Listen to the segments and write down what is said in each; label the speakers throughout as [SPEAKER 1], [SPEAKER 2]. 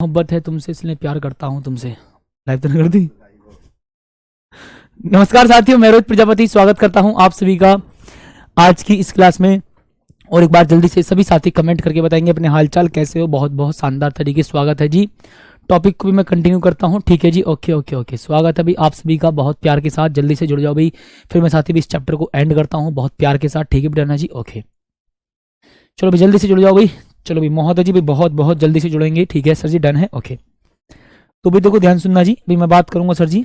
[SPEAKER 1] मोहब्बत है तुमसे इसलिए प्यार करता हूँ तुमसे। लाइव तो नहीं कर दी। नमस्कार साथियों, मैं रोहित प्रजापति स्वागत करता हूँ आप सभी का आज की इस क्लास में। और एक बार जल्दी से सभी साथी कमेंट करके बताएंगे अपने हालचाल कैसे हो। बहुत बहुत शानदार तरीके से स्वागत है जी। टॉपिक को भी मैं कंटिन्यू करता हूँ, ठीक है जी। ओके ओके ओके, स्वागत है भाई आप सभी का बहुत प्यार के साथ। जल्दी से जुड़ जाओ भाई, फिर मैं साथी भी इस चैप्टर को एंड करता हूँ बहुत प्यार के साथ, ठीक है बेटा जी। ओके चलो भाई जल्दी से जुड़ जाओ भाई। चलो भाई महोदय जी भी बहुत बहुत जल्दी से जुड़ेंगे, ठीक है सर जी, डन है। ओके तो भाई देखो ध्यान सुनना जी, भाई मैं बात करूंगा सर जी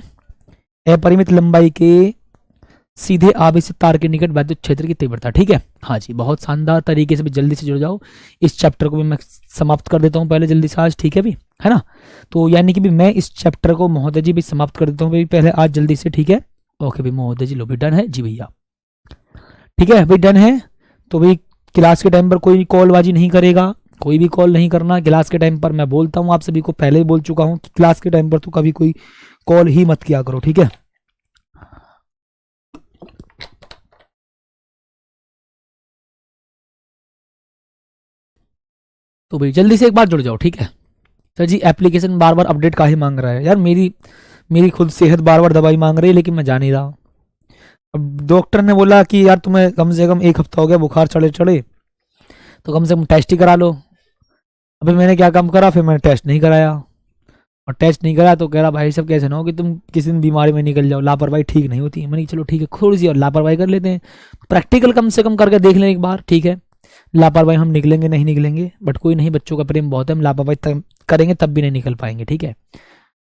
[SPEAKER 1] अपरिमित लंबाई के सीधे आवेशित तार के निकट विद्युत क्षेत्र की तीव्रता, ठीक है। हाँ जी, बहुत शानदार तरीके से भी जल्दी से जुड़ जाओ। इस चैप्टर को भी मैं समाप्त कर देता हूँ पहले जल्दी से आज, ठीक है भी, है ना। तो यानी कि भी मैं इस चैप्टर को महोदय जी भी समाप्त कर देता हूँ भाई पहले आज जल्दी से, ठीक है। ओके भाई महोदय जी लो भी डन है जी भैया, ठीक है भाई डन है। तो भाई क्लास के टाइम पर कोई कॉलबाजी नहीं करेगा, कोई भी कॉल नहीं करना क्लास के टाइम पर। मैं बोलता हूँ आप सभी को, पहले ही बोल चुका हूँ कि क्लास के टाइम पर तो कभी कोई कॉल ही मत किया करो, ठीक है। तो भाई जल्दी से एक बार जुड़ जाओ, ठीक है। सर जी एप्लीकेशन बार बार अपडेट का ही मांग रहा है यार। मेरी खुद सेहत बार बार दवाई मांग रही है, लेकिन मैं जा नहीं रहा। अब डॉक्टर ने बोला कि यार तुम्हें कम से कम एक हफ्ता हो गया बुखार चढ़े चढ़े, तो कम से कम टेस्ट ही करा लो। अभी मैंने क्या काम करा, फिर मैंने टेस्ट नहीं कराया, और टेस्ट नहीं करा तो कह रहा भाई सब कैसे ना हो कि तुम किसी दिन बीमारी में निकल जाओ, लापरवाही ठीक नहीं होती। मैंने चलो ठीक है थोड़ी सी और लापरवाही कर लेते हैं, प्रैक्टिकल कम से कम करके देख लें एक बार, ठीक है। लापरवाही हम निकलेंगे नहीं निकलेंगे, बट कोई नहीं, बच्चों का प्रेम बहुत है, हम लापरवाही करेंगे तब भी नहीं निकल पाएंगे, ठीक है।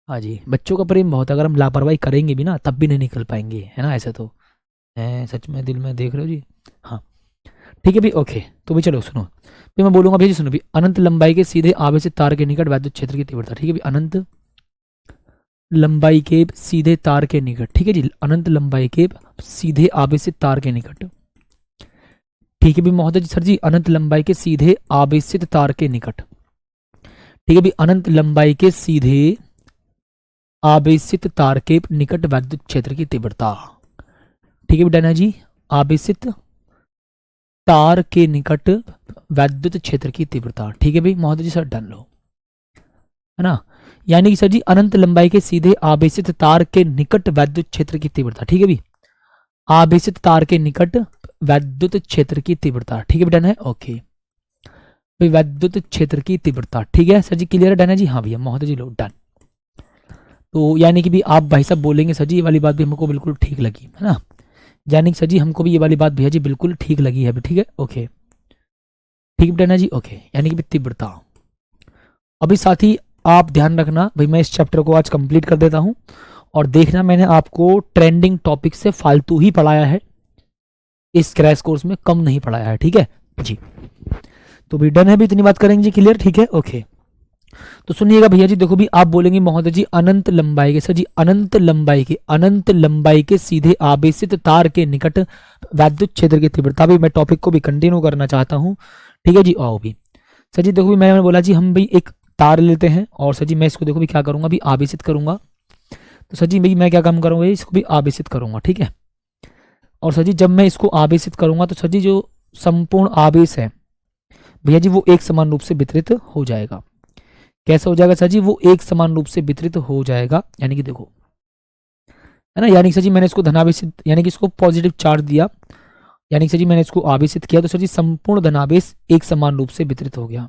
[SPEAKER 1] हाँ जी बच्चों का प्रेम बहुत है, अगर हम लापरवाही करेंगे भी ना तब भी नहीं निकल पाएंगे, है ना। ऐसे तो है सच में, दिल में देख रहे हो जी। हाँ ठीक है भाई ओके। तो भाई चलो सुनो, फिर मैं बोलूंगा भाई सुनो भी, अनंत लंबाई के सीधे आवेशित तार के निकट विद्युत क्षेत्र की तीव्रता, ठीक है भाई। अनंत लंबाई के सीधे तार के निकट, ठीक है जी, अनंत लंबाई के सीधे आवेशित तार के निकट, ठीक है भाई महोदय जी। सर जी अनंत लंबाई के सीधे आवेशित तार के निकट, ठीक है भाई, अनंत लंबाई के सीधे आवेशित तार के निकट विद्युत क्षेत्र की तीव्रता, ठीक है डन है जी। आवेशित तार के निकट विद्युत क्षेत्र की तीव्रता, ठीक है भाई महोदय जी सर डन लो, है ना। यानी कि सर जी अनंत लंबाई के सीधे आवेशित तार के निकट विद्युत क्षेत्र की तीव्रता, ठीक है भाई, आवेशित तार के निकट विद्युत क्षेत्र की तीव्रता, ठीक है डन है। ओके भाई विद्युत क्षेत्र की तीव्रता, ठीक है सर जी क्लियर है, डन है जी। हाँ भैया महोदय जी लो डन। तो यानी कि भी आप भाई साहब बोलेंगे सर जी ये वाली बात भी हमको बिल्कुल ठीक लगी, है ना। यानी कि सर जी हमको भी ये वाली बात भैया जी बिल्कुल ठीक लगी है, ठीक है ओके, ठीक है डन है जी। ओके यानी कि तीव्रता। अभी साथी आप ध्यान रखना भाई, मैं इस चैप्टर को आज कंप्लीट कर देता हूं, और देखना मैंने आपको ट्रेंडिंग टॉपिक से फालतू ही पढ़ाया है, इस क्रैश कोर्स में कम नहीं पढ़ाया है, ठीक है जी। तो भी डन है भी, इतनी बात करेंगे जी क्लियर, ठीक है ओके। तो सुनिएगा भैया जी, देखो भी आप बोलेंगे महोदय जी अनंत लंबाई के, सर जी अनंत लंबाई के सीधे आवेशित तार के निकट विद्युत क्षेत्र की तीव्रता। भी मैं टॉपिक को भी कंटिन्यू करना चाहता हूँ, ठीक है जी। आओ भी सर जी देखो भी मैंने बोला जी हम भाई एक तार लेते हैं, और सर जी मैं इसको देखो भी क्या करूंगा भी आवेशित करूंगा। तो सर जी भाई मैं क्या काम करूंगा, इसको भी आवेशित करूंगा, ठीक है। और सर जी जब मैं इसको आवेशित करूंगा तो सर जी जो संपूर्ण आवेश है भैया जी वो एक समान रूप से वितरित हो जाएगा। कैसा हो जाएगा सर जी, वो एक समान रूप से वितरित हो जाएगा। यानी कि देखो है ना, यानी कि सर जी मैंने इसको धनावेशित यानी कि इसको पॉजिटिव चार्ज दिया, यानी कि सर जी मैंने इसको आवेशित किया, तो सर जी संपूर्ण धनावेश एक समान रूप से वितरित हो गया,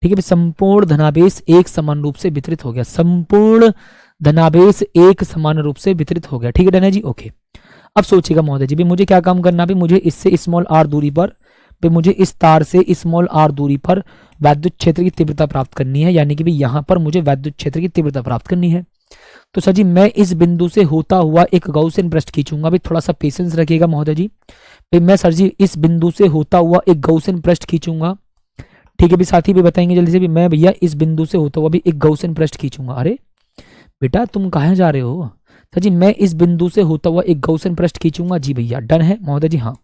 [SPEAKER 1] ठीक है। संपूर्ण धनावेश एक समान रूप से वितरित हो गया, संपूर्ण धनावेश एक समान रूप से वितरित हो गया, ठीक है डन है जी ओके। अब सोचिएगा महोदय जी भी मुझे क्या काम करना, भी मुझे इससे स्मॉल आर दूरी पर, भी मुझे इस तार से स्मॉल आर दूरी पर विद्युत क्षेत्र की तीव्रता प्राप्त करनी है। यानी कि भी यहां पर मुझे विद्युत क्षेत्र की तीव्रता प्राप्त करनी है। तो सर जी मैं इस बिंदु से होता हुआ एक गॉसियन पृष्ठ खींचूंगा, भी थोड़ा सा पेशेंस रखिएगा महोदय जी। फिर मैं सर जी इस बिंदु से होता हुआ एक गॉसियन पृष्ठ खींचूंगा, ठीक है भी साथी भी बताएंगे जल्दी से भी, मैं भैया इस बिंदु से होता हुआ भी एक गॉसियन पृष्ठ खींचूंगा। अरे बेटा तुम कहाँ जा रहे हो, सर जी मैं इस बिंदु से होता हुआ एक गॉसियन पृष्ठ खींचूंगा जी भैया, डन है महोदय जी। हाँ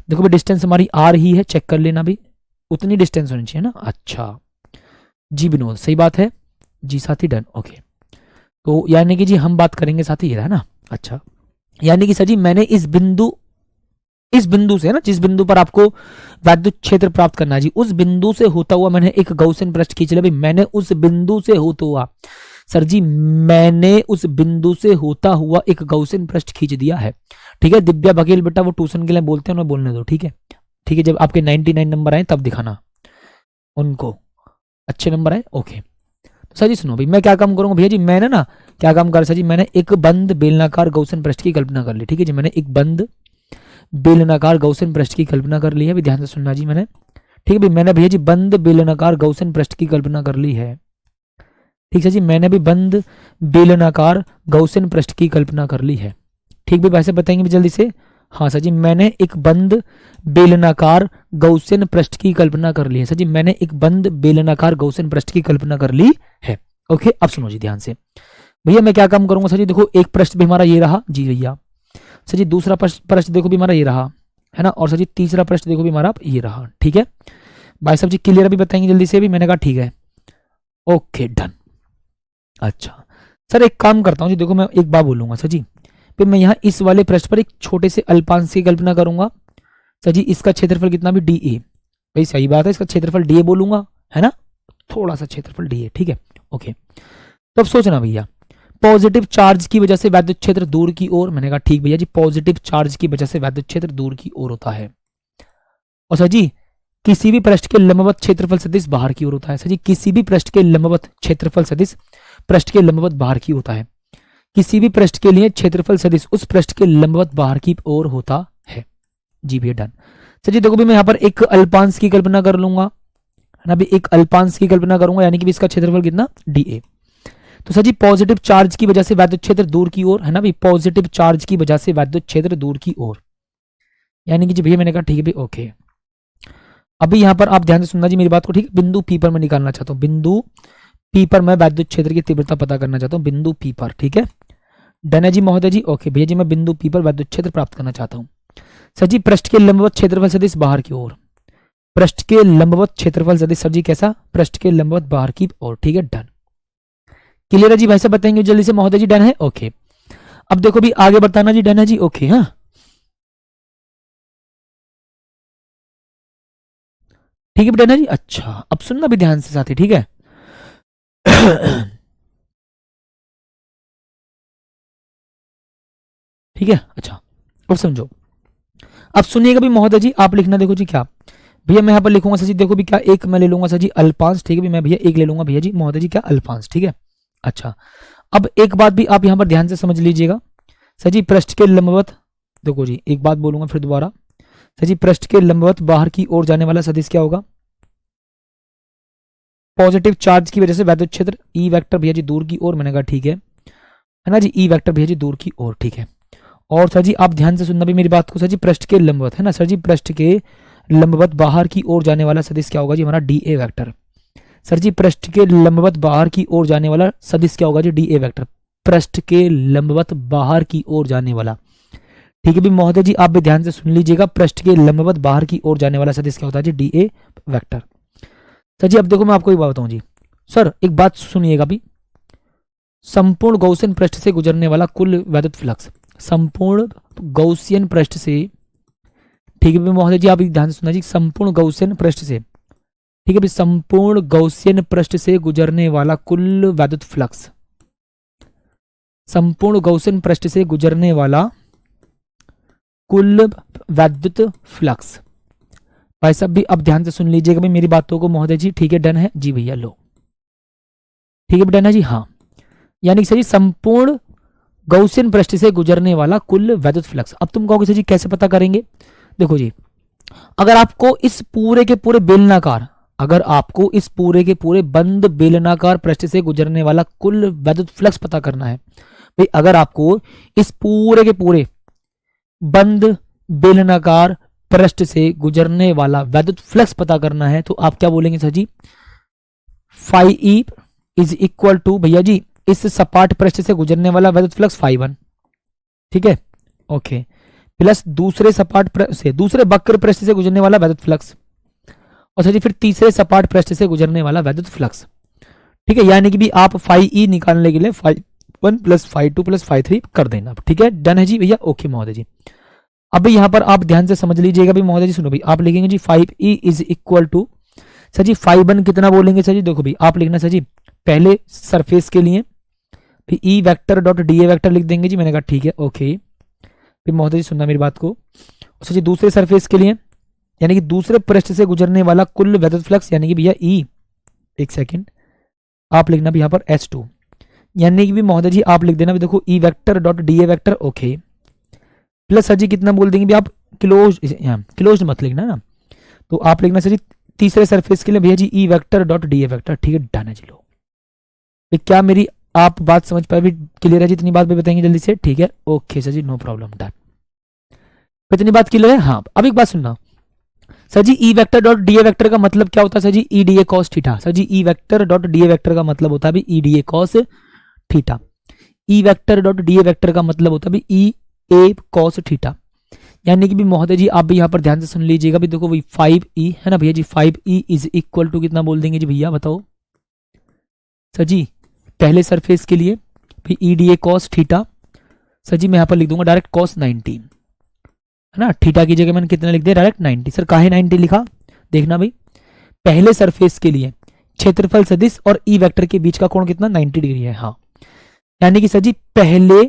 [SPEAKER 1] देखो भाई डिस्टेंस हमारी आ रही है, चेक कर लेना भी, उतनी डिस्टेंस होनी चाहिए ना। अच्छा जी विनोद सही बात है जी साथी, डन ओके। तो यानी कि जी हम बात करेंगे साथी ये है ना। अच्छा यानी कि सर जी मैंने इस बिंदु इस बिंदु से है ना, जिस बिंदु पर आपको वैद्युत क्षेत्र प्राप्त करना है जी, उस बिंदु से होता हुआ मैंने एक गौसियन पृष्ठ खींच लिया भाई। मैंने उस बिंदु से होता हुआ, सर जी मैंने उस बिंदु से होता हुआ एक गौसियन पृष्ठ खींच दिया है। ठीक है, दिव्या बघेल बेटा वो ट्यूशन के लिए बोलते हैं, उन्हें बोलने दो। ठीक है, ठीक है, जब आपके 99 नंबर आए तब दिखाना उनको, अच्छे नंबर आए। ओके, तो सर जी सुनो भाई, मैं क्या काम करूंगा भैया जी, मैंने ना क्या काम कर सर जी, मैंने एक बंद बेलनाकार गौसियन पृष्ठ की कल्पना कर ली। ठीक है जी, मैंने एक बंद बेलनाकार गौसियन पृष्ठ की कल्पना कर ली है। ध्यान से सुनना जी मैंने, ठीक है भाई, मैंने भैया जी बंद बेलनाकार गौसियन पृष्ठ की कल्पना कर ली है। ठीक है जी, मैंने भी बंद बेलनाकार गौसियन पृष्ठ की कल्पना कर ली है। ठीक भाई, वैसे बताएंगे भी जल्दी से। हाँ सर जी, मैंने एक बंद बेलनाकार गौसियन पृष्ठ की कल्पना कर ली है। सर जी मैंने एक बंद बेलनाकार गौसियन पृष्ठ की कल्पना कर ली है। ओके, अब सुनो जी ध्यान से भैया, मैं क्या काम करूंगा सर जी, देखो एक पृष्ठ भी हमारा ये रहा जी भैया। सर जी दूसरा पृष्ठ देखो भी हमारा ये रहा है ना, और सर जी तीसरा पृष्ठ देखो भी हमारा ये रहा। ठीक है भाई साहब जी, क्लियर अभी बताएंगे जल्दी से भी। मैंने कहा ठीक है, ओके डन। अच्छा सर, एक काम करता हूँ जी, देखो मैं एक बात बोलूंगा सर जी, फिर मैं यहाँ इस वाले पृष्ठ पर एक छोटे से अल्पांश की कल्पना करूंगा। सर जी इसका क्षेत्रफल कितना भी डी ए, भाई सही बात है, इसका क्षेत्रफल डी ए बोलूंगा है ना, थोड़ा सा क्षेत्रफल डी ए। ठीक है ओके, तो अब सोचना भैया, पॉजिटिव चार्ज की वजह से वैद्युत क्षेत्र दूर की ओर, मैंने कहा ठीक भैया जी, पॉजिटिव चार्ज की वजह से वैद्युत क्षेत्र दूर की ओर होता है। और सर जी किसी भी पृष्ठ के लंबवत क्षेत्रफल सदिश बाहर की ओर होता है। सर जी किसी भी पृष्ठ के लंबवत क्षेत्रफल सदिश पृष्ठ के लंबवत बाहर की होता है। किसी भी पृष्ठ के लिए क्षेत्रफल सदिश उस पृष्ठ के लंबवत बाहर की ओर होता है। जी भैया डन। सर जी देखो भी मैं यहाँ पर एक अल्पांश की कल्पना कर लूंगा है ना, भी एक अल्पांश की कल्पना करूंगा, यानी कि इसका क्षेत्रफल कितना डी ए। तो सर जी पॉजिटिव चार्ज की वजह से वैद्युत क्षेत्र दूर की ओर है ना, भी पॉजिटिव चार्ज की वजह से वैद्युत क्षेत्र दूर की ओर, यानी कि जी भैया मैंने कहा ठीक है भाई ओके। अभी यहां पर आप ध्यान से सुनना जी मेरी बात को, ठीक है। बिंदु पी पर मैं निकालना चाहता हूं, बिंदु पी पर मैं वैद्युत क्षेत्र की तीव्रता पता करना चाहता हूं, बिंदु पी पर। ठीक है डन है जी महोदय जी, ओके भैया जी, मैं बिंदु पी पर वैद्युत क्षेत्र प्राप्त करना चाहता हूं। सर जी पृष्ठ के लंबवत क्षेत्रफल सदिश बाहर की ओर, पृष्ठ के लंबवत क्षेत्रफल सदिश सर जी कैसा, पृष्ठ के लंबवत बाहर की ओर। ठीक है डन, क्लियर है जी भाई साहब, बताएंगे जल्दी से महोदय जी। डन है ओके, अब देखो भी आगे बताना जी। डन है जी ओके, हाँ ठीक है डन है जी। अच्छा अब सुनना भी ध्यान से साथी, ठीक है ठीक है अच्छा अब समझो, अब सुनिएगा भी महोदय जी, आप लिखना देखो जी क्या भैया, मैं यहाँ पर लिखूंगा सर जी, देखो भी क्या एक मैं ले लूंगा सर जी अल्पांश। ठीक है भी मैं भैया एक ले लूंगा भैया जी महोदय जी क्या अल्पांश। ठीक है अच्छा, अब एक बात भी आप यहाँ पर ध्यान से समझ लीजिएगा सर जी, पृष्ठ के लंबवत, देखो जी एक बात बोलूंगा फिर दोबारा सर जी, पृष्ठ के लंबवत बाहर की ओर जाने वाला सदिश क्या होगा, पॉजिटिव चार्ज की वजह से वैद्युत क्षेत्र ई वेक्टर भैया जी दूर की ओर, मैंने कहा ठीक है ना जी, ई वेक्टर भैया जी दूर की ओर। ठीक है, और सर जी आप ध्यान से सुनना भी मेरी बात को सर जी, पृष्ठ के लंबवत है ना सर जी, पृष्ठ के लंबवत बाहर की ओर जाने वाला सदिश क्या होगा जी, हमारा डी ए वेक्टर। सर जी पृष्ठ के लंबवत बाहर की ओर जाने वाला सदिश क्या होगा जी, डी ए वेक्टर, पृष्ठ के लंबवत बाहर की ओर जाने वाला। ठीक है भी महोदय जी, आप भी ध्यान से सुन लीजिएगा, पृष्ठ के लंबवत बाहर की ओर जाने वाला सदिश क्या होता है जी, डी ए वेक्टर। सर जी अब देखो मैं आपको एक बात बताऊं जी, सर एक बात सुनिएगा भी, संपूर्ण गौसियन पृष्ठ से गुजरने वाला कुल वैद्युत फ्लक्स, संपूर्ण गौसियन पृष्ठ से, ठीक है महोदय जी आप ध्यान से सुना जी, संपूर्ण गौसियन पृष्ठ से, ठीक है भाई, संपूर्ण गौसियन पृष्ठ से गुजरने वाला कुल वैद्युत फ्लक्स, संपूर्ण गौसियन पृष्ठ से गुजरने वाला कुल वैद्युत फ्लक्स। भाई साहब भी अब ध्यान से सुन लीजिएगा भाई मेरी बातों को महोदय जी, ठीक है डन है जी भैया, लो ठीक है डन है जी, हाँ यानी कि सर जी संपूर्ण गौसियन पृष्ठ से गुजरने वाला कुल वैद्युत फ्लक्स। अब तुम कहोगे सर जी कैसे पता करेंगे, देखो जी, अगर आपको इस पूरे के पूरे बेलनाकार, अगर आपको इस पूरे के पूरे बंद बेलनाकार पृष्ठ से गुजरने वाला कुल वैद्युत फ्लक्स पता करना है भाई, अगर आपको इस पूरे के पूरे बंद बेलनाकार पृष्ठ से गुजरने वाला वैद्युत फ्लक्स पता करना है, तो आप क्या बोलेंगे sir ji, phi E is equal to भैया जी इस सपाट पृष्ठ से गुजरने वाला वैद्युत फ्लक्स फाई 1, ठीक है ओके, प्लस दूसरे सपाट से दूसरे वक्र पृष्ठ से गुजरने वाला वैद्युत फ्लक्स, और सर जी फिर तीसरे सपाट पृष्ठ से गुजरने वाला वैद्युत फ्लक्स। ठीक है, यानी कि भी आप फाई ई निकालने के लिए phi 1 plus phi 2 plus phi 3 कर देना। ठीक है डन है जी भैया, ओके महोदय जी। अब यहाँ पर आप ध्यान से समझ लीजिएगा भी महोदय जी, सुनो भी, आप लिखेंगे जी 5e is equal to sir जी 5 कितना बोलेंगे सर जी, देखो भी आप लिखना सर जी पहले सरफेस के लिए फिर ई vector dot D A vector लिख देंगे जी। मैंने कहा ठीक है ओके। फिर महोदय जी सुनना मेरी बात को, सर जी दूसरे सरफेस के लिए यानी कि दूसरे पृष्ठ से गुजरने वाला कुल विद्युत फ्लक्स यानी कि भैया ई, एक सेकेंड आप लिखना भी यहाँ पर S2 यानी कि भी महोदय जी आप लिख देना भी देखो E vector dot D A vector okay plus sir जी कितना बोल देंगे भी आप क्लोज, क्लोज मत लिखना ना, तो आप लिखना सर जी तीसरे सरफेस के लिए भैया जी E vector dot D A vector. ठीक है डन है जी। लो क्या मेरी आप बात समझ पाए भी, क्लियर है जी, इतनी बात भी बताएंगे जल्दी से। ठीक है okay sir ji no problem done, इतनी बात क्लियर है। हाँ अब एक बात सुनना sir ji E vector dot D A vector का मतलब क्या होता है sir ji, E D A cos theta. Sir ji E vector dot D A vector का मतलब होता है E D A cos theta. E vector dot D A vector का मतलब होता है ई ए कॉस थीटा। यानी कि भी महोदय जी आप भी यहाँ पर ध्यान से सुन लीजिएगा भी देखो भाई 5e है ना भैया जी, 5e इज इक्वल टू कितना बोल देंगे जी भैया बताओ सर जी पहले सरफेस के लिए फिर E D A cos theta. Sir जी मैं यहाँ पर लिख दूंगा डायरेक्ट कॉस 90 है ना, थीटा की जगह मैंने कितना लिख दिया डायरेक्ट 90। सर काहे 90 लिखा, देखना भाई पहले सरफेस के लिए क्षेत्रफल सदिश और ई वेक्टर के बीच का कोण कितना 90 डिग्री है। हाँ यानी कि सर जी पहले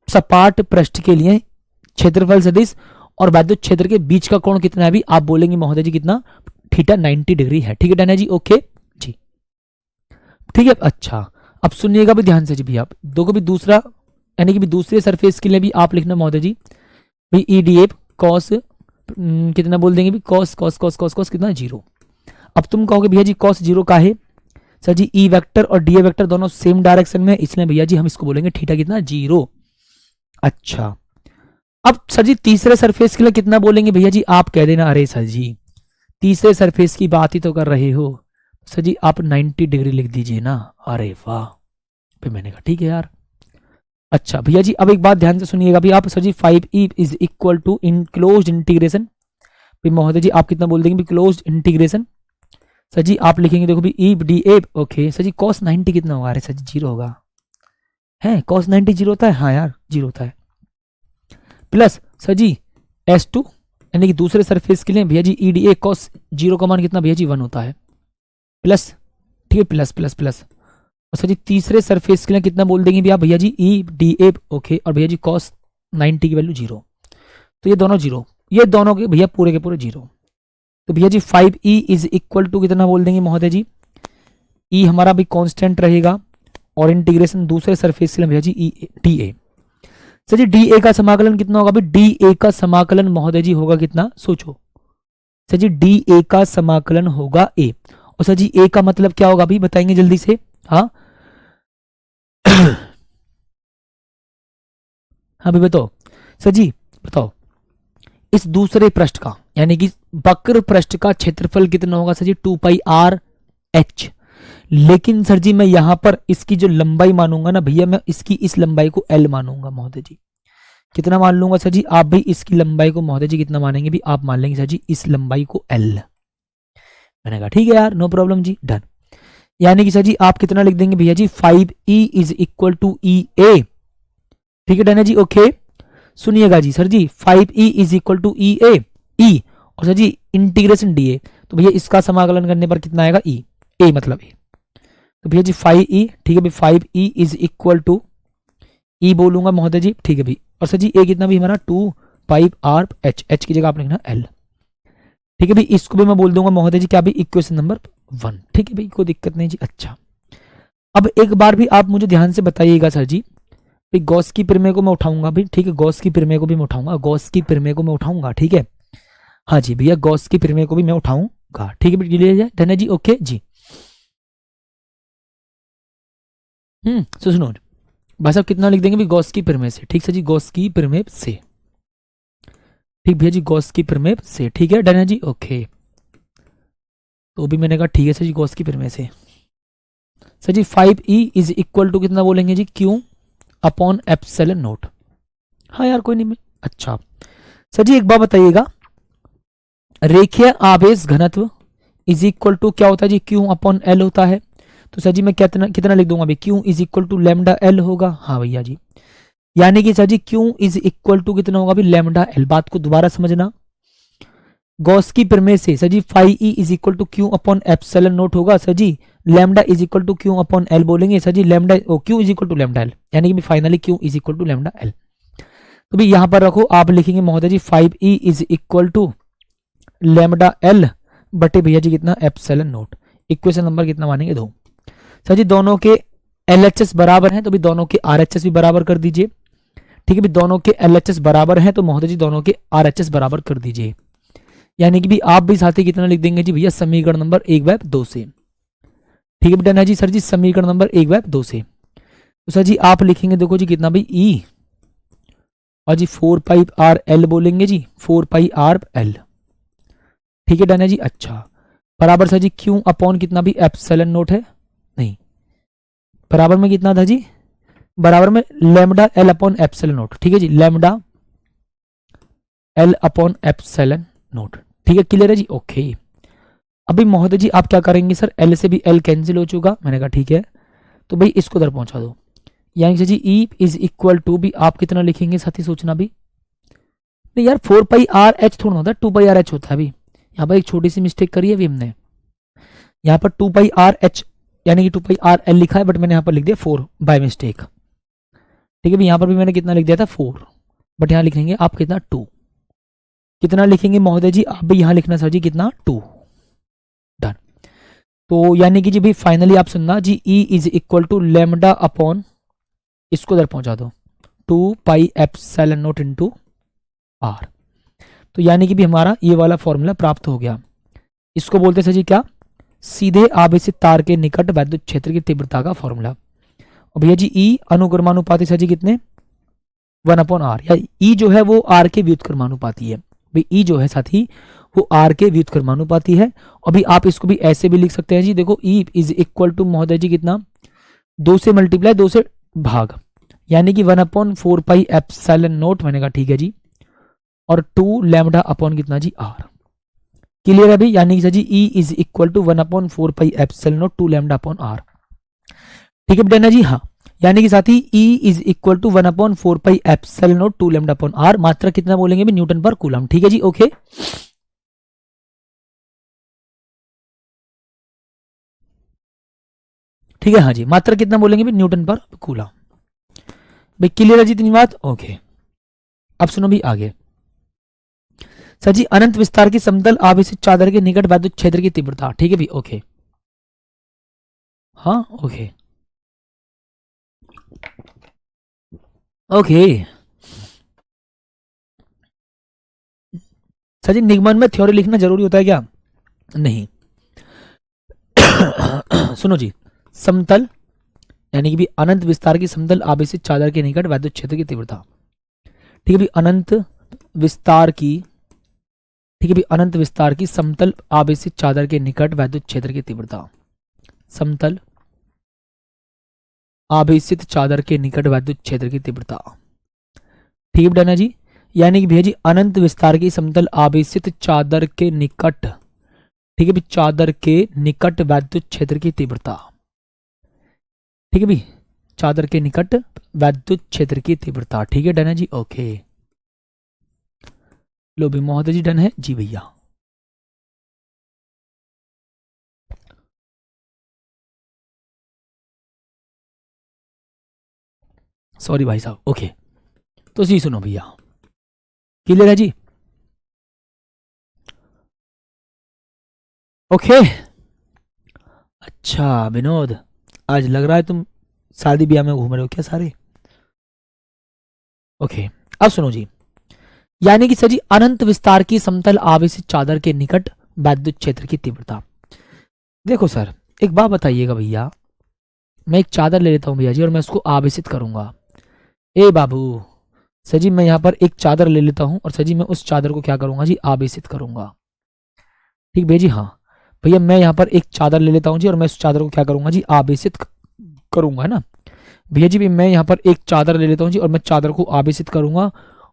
[SPEAKER 1] सपाट पृष्ठ के लिए क्षेत्रफल सदिश और वैद्युत क्षेत्र के बीच का कोण कितना है भी आप बोलेंगे महोदय जी कितना, थीटा 90 डिग्री है। ठीक है डन है जी ओके जी ठीक है। अच्छा अब सुनिएगा भी ध्यान से जी भी, आप दो को भी दूसरा यानी कि भी दूसरे सरफेस के लिए भी आप लिखना महोदय जी भाई ई डी ए कॉस कितना बोल देंगे भी cos cos cos cos cos कितना 0। अब तुम कहोगे भैया जी कॉस 0 का है सर जी ई वेक्टर और डी ए वेक्टर दोनों सेम डायरेक्शन में, इसलिए भैया जी हम इसको बोलेंगे थीटा कितना 0। अच्छा अब सर जी तीसरे सरफेस के लिए कितना बोलेंगे भैया जी, आप कह देना अरे सर जी तीसरे सरफेस की बात ही तो कर रहे हो सर जी आप 90 डिग्री लिख दीजिए ना। अरे वाह, फिर मैंने कहा ठीक है यार। अच्छा भैया जी अब एक बात ध्यान से सुनिएगा भी आप sir ji 5e is equal to in close integration, फिर महोदय जी आप कितना बोल देंगे भी क्लोज इंटीग्रेशन। सर जी आप लिखेंगे देखो भी E D A okay sir ji cos 90 कितना होगा, अरे सर जी 0 होगा है, कॉस 90 0 होता है, हाँ यार 0 होता है, प्लस सर जी S2 यानी कि दूसरे सरफेस के लिए भैया जी ई डी ए कॉस 0 का मान कितना भैया जी 1 होता है, प्लस ठीक है प्लस प्लस प्लस। और सर जी तीसरे सरफेस के लिए कितना बोल देंगे भैया भैया जी ई डी ए ओके और भैया जी कॉस 90 की वैल्यू 0, तो ये दोनों 0, ये दोनों के भैया पूरे के पूरे 0। तो भैया जी 5e इज इक्वल टू कितना बोल देंगे महोदय जी, ई हमारा भी कांस्टेंट रहेगा और इंटीग्रेशन दूसरे सरफेस के लिए भैया जी ई डी ए। सर जी डी ए का समाकलन कितना होगा, डी ए का समाकलन महोदय जी होगा कितना, सोचो सर जी डी ए का समाकलन होगा ए, और सर जी ए का मतलब क्या होगा अभी बताएंगे जल्दी से। हाँ हाँ भाई बताओ सर जी बताओ इस दूसरे पृष्ठ का यानी कि वक्र पृष्ठ का क्षेत्रफल कितना होगा सर जी 2 पाई आर एच। लेकिन सर जी मैं यहां पर इसकी जो लंबाई मानूंगा ना भैया, मैं इसकी इस लंबाई को एल मानूंगा महोदय जी। कितना मान लूंगा सर जी, आप भी इसकी लंबाई को महोदय जी कितना मानेंगे भी, आप मान लेंगे सर जी इस लंबाई को एल। मैंने कहा ठीक है यार नो प्रॉब्लम जी डन। यानी कि सर जी आप कितना लिख देंगे भैया जी 5e is equal to E A. ठीक है डन है जी ओके। सुनिएगा जी sir ji 5e is equal to E A E और सर जी इंटीग्रेशन डी ए, तो भैया इसका समाकलन करने पर कितना आएगा ई ए मतलब ए, तो भैया जी 5e ठीक है भाई 5e इज इक्वल टू ई बोलूंगा महोदय जी ठीक है भाई, और सर जी ए कितना भी हमारा 2 पाई आर एच, एच की जगह आप लिखना एल। ठीक है भाई इसको भी मैं बोल दूंगा महोदय जी क्या भी इक्वेशन नंबर 1। ठीक है भाई कोई दिक्कत नहीं जी। अच्छा अब एक बार भी आप मुझे ध्यान से बताइएगा सर जी भाई गॉस की प्रमेय को मैं उठाऊंगा भी, ठीक है गॉस की प्रमेय को भी मैं उठाऊंगा, गॉस की प्रमेय को मैं उठाऊंगा ठीक है। हाँ जी भैया गॉस की प्रमेय को भी मैं उठाऊंगा ठीक है भाई डन है जी ओके जी। सुनो भाई साहब कितना लिख देंगे भी गॉस की प्रमेय से, ठीक सर जी गॉस की प्रमेय से, ठीक भैया जी गॉस की प्रमेय से, ठीक है डन है जी ओके। तो भी मैंने कहा ठीक है सर जी गॉस की प्रमेय से। Sir ji 5e is equal to कितना बोलेंगे जी क्यू अपॉन एप्सिलॉन नोट। हाँ यार कोई नहीं मैं। अच्छा सर जी एक बार बताइएगा रेखीय आवेश घनत्व इज इक्वल टू क्या होता है जी क्यू अपॉन एल होता है, तो सर जी मैं कितना कितना लिख दूंगा भाई Q is equal to lambda L होगा। हाँ भैया जी यानी कि sir ji Q is equal to कितना होगा अभी लैम्डा एल। बात को दोबारा समझना, गॉस की प्रमेय से sir ji phi E is equal to Q upon epsilon naught होगा सर जी, lambda is equal to Q upon L बोलेंगे सर जी, lambda Q is equal to lambda L, यानी कि finally Q is equal to lambda L. तो भी यहां पर रखो, आप लिखेंगे महोदय जी 5e is equal to lambda L बटे भैया जी कितना एप्सिलॉन नोट। इक्वेशन नंबर कितना मानेंगे 2। सर जी दोनों के LHS बराबर हैं तो भी दोनों के RHS भी बराबर कर दीजिए। ठीक है भी, दोनों के LHS बराबर हैं तो महोदय जी दोनों के RHS बराबर कर दीजिए। यानी कि भी आप भी साथ ही कितना लिख देंगे जी भैया समीकरण नंबर 1/2 से। ठीक है बेटा जी, सर जी समीकरण नंबर 1/2 से। तो सर जी आप लिखेंगे देखो जी कितना भाई E और जी 4πr_l बोलेंगे जी 4πr_l। ठीक है डन है जी। अच्छा बराबर सर जी क्यू अपॉन कितना भी एप्सिलॉन नोट है, नहीं बराबर में कितना था जी, बराबर में lambda L upon epsilon naught. ठीक है जी, lambda L upon epsilon naught. ठीक है क्लियर है जी। ओके अभी महोदय जी आप क्या करेंगे सर, एल से भी एल कैंसिल हो चुका, मैंने कहा ठीक है तो भाई इसको उधर पहुंचा दो। यानी कि जी ई इज इक्वल टू भी आप कितना लिखेंगे साथी सोचना भी, नहीं यार 4πr_h थोड़ा होता है 2πr_h होता है। अभी यहाँ पर एक छोटी सी मिस्टेक करी है अभी हमने, यहाँ पर 2πr_h यानी कि 2πr_l लिखा है बट मैंने यहाँ पर लिख दिया 4 बाय मिस्टेक। ठीक है भी, यहाँ पर भी मैंने कितना लिख दिया था 4 बट यहाँ लिखेंगे आप कितना 2। कितना लिखेंगे महोदय जी आप भी यहाँ लिखना सर जी कितना 2। डन। तो यानी कि जी भाई फाइनली आप सुनना जी E is equal to lambda upon, इसको इधर पहुंचा दो 2π एप्सिलॉन इंटू आर। तो यानी कि भी हमारा ये वाला फॉर्मूला प्राप्त हो गया। इसको बोलते सर जी क्या, सीधे आवेशित तार के निकट वैद्युत क्षेत्र की तीव्रता का फॉर्मूला। और भैया जी E अनुक्रमानुपाती सर जी कितने 1/r, या E जो है वो R के व्युत्क्रमानुपाती है। भाई E जो है साथी वो R के व्युत्क्रमानुपाती है। अभी आप इसको भी ऐसे भी लिख सकते हैं जी, देखो E इज इक्वल टू महोदय जी कितना 2 से मल्टीप्लाई 2 से भाग, यानी कि 1/4π एप्सिलॉन नोट, मैंने कहा ठीक है जी, और 2 लैम्डा अपॉन कितना जी R। क्लियर है भाई, यानी कि सर जी E is equal to 1/4π epsilon naught 2 lambda upon R। ठीक है बेटा जी। हाँ यानी कि साथी E is equal to 1/4π epsilon naught 2 lambda upon R, मात्रा कितना बोलेंगे भी न्यूटन पर कूलम। ठीक है जी। ओके ठीक है, हाँ जी मात्रा कितना बोलेंगे भी न्यूटन पर कूलम। भाई क्लियर है जी इतनी बात। ओके अब सुनो भी आगे। सर जी अनंत विस्तार की समतल आवेशित चादर के निकट वैद्युत क्षेत्र की तीव्रता। ठीक है भी। ओके हाँ ओके ओके सर जी निगमन में थ्योरी लिखना जरूरी होता है क्या, नहीं सुनो जी, समतल यानी कि भी अनंत विस्तार की समतल आवेशित चादर के निकट वैद्युत क्षेत्र की तीव्रता। ठीक है भी, अनंत विस्तार की, ठीक है भी अनंत विस्तार की समतल आवेशित चादर के निकट वैद्युत क्षेत्र की तीव्रता, समतल आवेशित चादर के निकट वैद्युत क्षेत्र की तीव्रता। ठीक है डन है जी। यानी कि भैया जी अनंत विस्तार की समतल आवेशित चादर के निकट, ठीक है भी चादर के निकट वैद्युत क्षेत्र की तीव्रता। ठीक है भी, चादर के निकट वैद्युत क्षेत्र की तीव्रता। ठीक है डन है जी। ओके लो भी महोदय जी डन है जी भैया। सॉरी भाई साहब। ओके तो जी सुनो भैया, क्लियर है जी। ओके अच्छा विनोद, आज लग रहा है तुम शादी ब्याह में घूम रहे हो क्या सारे। ओके अब सुनो जी, यानी कि सर जी अनंत विस्तार की समतल आवेशित चादर के निकट वैद्युत क्षेत्र की तीव्रता। देखो सर एक बात बताइएगा भैया, मैं एक चादर ले लेता हूं भैया जी और मैं उसको आवेशित करूंगा। ए बाबू सर जी मैं यहाँ पर एक चादर ले लेता हूं और सर जी मैं उस चादर को क्या करूंगा जी आवेशित करूंगा। ठीक भैया जी। हाँ भैया मैं यहाँ पर एक चादर ले लेता हूँ जी और मैं उस चादर को क्या करूंगा जी आवेशित करूंगा, है ना भैया जी। मैं यहाँ पर एक चादर ले लेता हूँ जी और मैं चादर को आवेशित करूंगा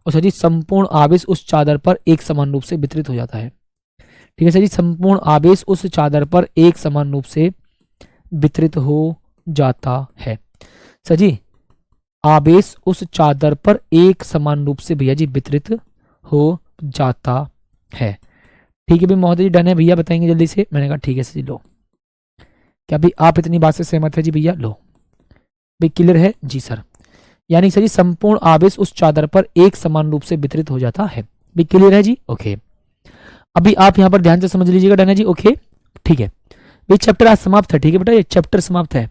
[SPEAKER 1] और सर जी संपूर्ण आवेश उस चादर पर एक समान रूप से वितरित हो जाता है। ठीक है सर जी, संपूर्ण आवेश उस चादर पर एक समान रूप से वितरित हो जाता है। सर जी आवेश उस चादर पर एक समान रूप से भैया जी वितरित हो जाता है। ठीक है भाई महोदय जी, डन है भैया, बताएंगे जल्दी से। मैंने कहा ठीक है सर जी, लो। क्या भाई आप इतनी बात से सहमत है जी भैया? लो भाई, क्लियर है जी सर। यानी सर जी संपूर्ण आवेश उस चादर पर एक समान रूप से वितरित हो जाता है। भाई क्लियर है जी? ओके, अभी आप यहाँ पर ध्यान से समझ लीजिएगा, डन है जी? ओके ठीक है भाई, चैप्टर आज समाप्त है। ठीक है बेटा, ये चैप्टर समाप्त है।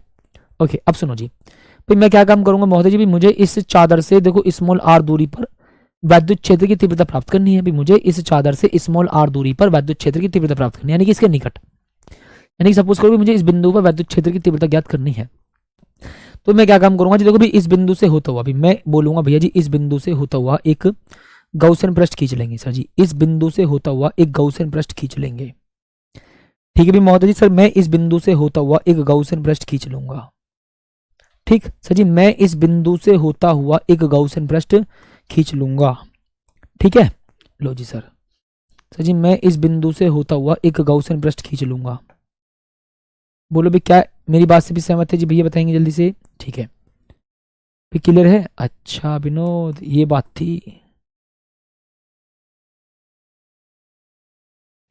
[SPEAKER 1] ओके, अब सुनो जी भाई, मैं क्या काम करूंगा महोदय जी? भी मुझे इस चादर से देखो स्मॉल आर दूरी पर वैद्युत क्षेत्र की तीव्रता प्राप्त करनी है। भी मुझे इस चादर से स्मॉल आर दूरी पर वैद्युत क्षेत्र की तीव्रता प्राप्त करनी है, यानी कि इसके निकट। यानी कि सपोज करो भी मुझे इस बिंदु पर वैद्युत क्षेत्र की तीव्रता ज्ञात करनी है, तो मैं क्या काम करूंगा जी? देखो भी इस बिंदु से होता हुआ, भी मैं बोलूंगा भैया जी इस बिंदु से होता हुआ एक गौसियन पृष्ठ खींच लेंगे सर जी। इस बिंदु से होता हुआ एक गौसियन पृष्ठ खींच लेंगे। ठीक है भी महोदय जी, सर मैं इस बिंदु से होता हुआ एक गौसियन पृष्ठ खींच लूंगा। ठीक सर जी, मैं इस बिंदु से होता हुआ एक गौसियन पृष्ठ खींच लूंगा। ठीक है, लो जी सर। सर जी मैं इस बिंदु से होता हुआ एक गौसियन पृष्ठ खींच लूंगा। बोलो भी क्या मेरी बात से भी सहमत है जी भैया? बताएंगे जल्दी से। ठीक है भी, क्लियर है? अच्छा विनोद, ये बात थी।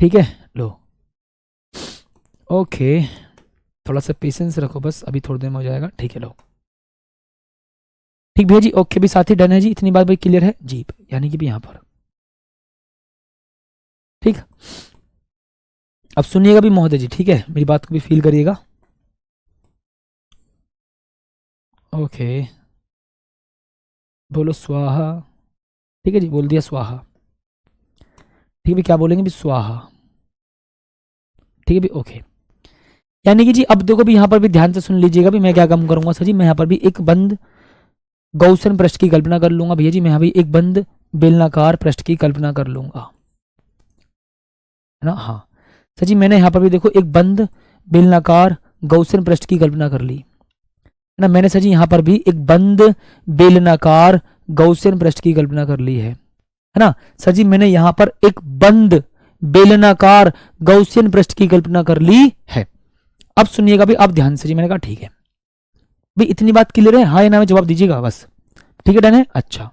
[SPEAKER 1] ठीक है, लो ओके, थोड़ा सा पेशेंस रखो बस, अभी थोड़ी देर में हो जाएगा। ठीक है, लो ठीक भैया जी, ओके भी साथी, डन है जी? इतनी बात भाई क्लियर है जी? यानी कि भी यहाँ पर ठीक। अब सुनिएगा भी महोदय जी, ठीक है, मेरी बात को भी फील करिएगा। ओके, बोलो स्वाहा। ठीक है जी, बोल दिया स्वाहा। ठीक है भी, क्या बोलेंगे भी? स्वाहा। ठीक है भी, ओके। यानी कि जी अब देखो भी यहाँ पर भी ध्यान से सुन लीजिएगा भी, मैं क्या काम करूंगा सर जी? मैं यहाँ पर भी एक बंद गौसियन पृष्ठ की कल्पना कर लूंगा भैया जी। मैं यहाँ भी एक बंद बेलनाकार पृष्ठ की कल्पना कर लूंगा, है ना? हाँ सर जी, मैंने यहाँ पर भी देखो एक बंद बेलनाकार गौसियन पृष्ठ की कल्पना कर ली, है ना? मैंने सर जी यहाँ पर भी एक बंद बेलनाकार गौसियन पृष्ठ की कल्पना कर ली है ना? सर जी मैंने यहाँ पर एक बंद बेलनाकार गौसियन पृष्ठ की कल्पना कर ली है। अब सुनिएगा भी आप ध्यान से जी। मैंने कहा ठीक है भाई, इतनी बात क्लियर है? हाँ या ना में जवाब दीजिएगा बस। ठीक है, डन है? अच्छा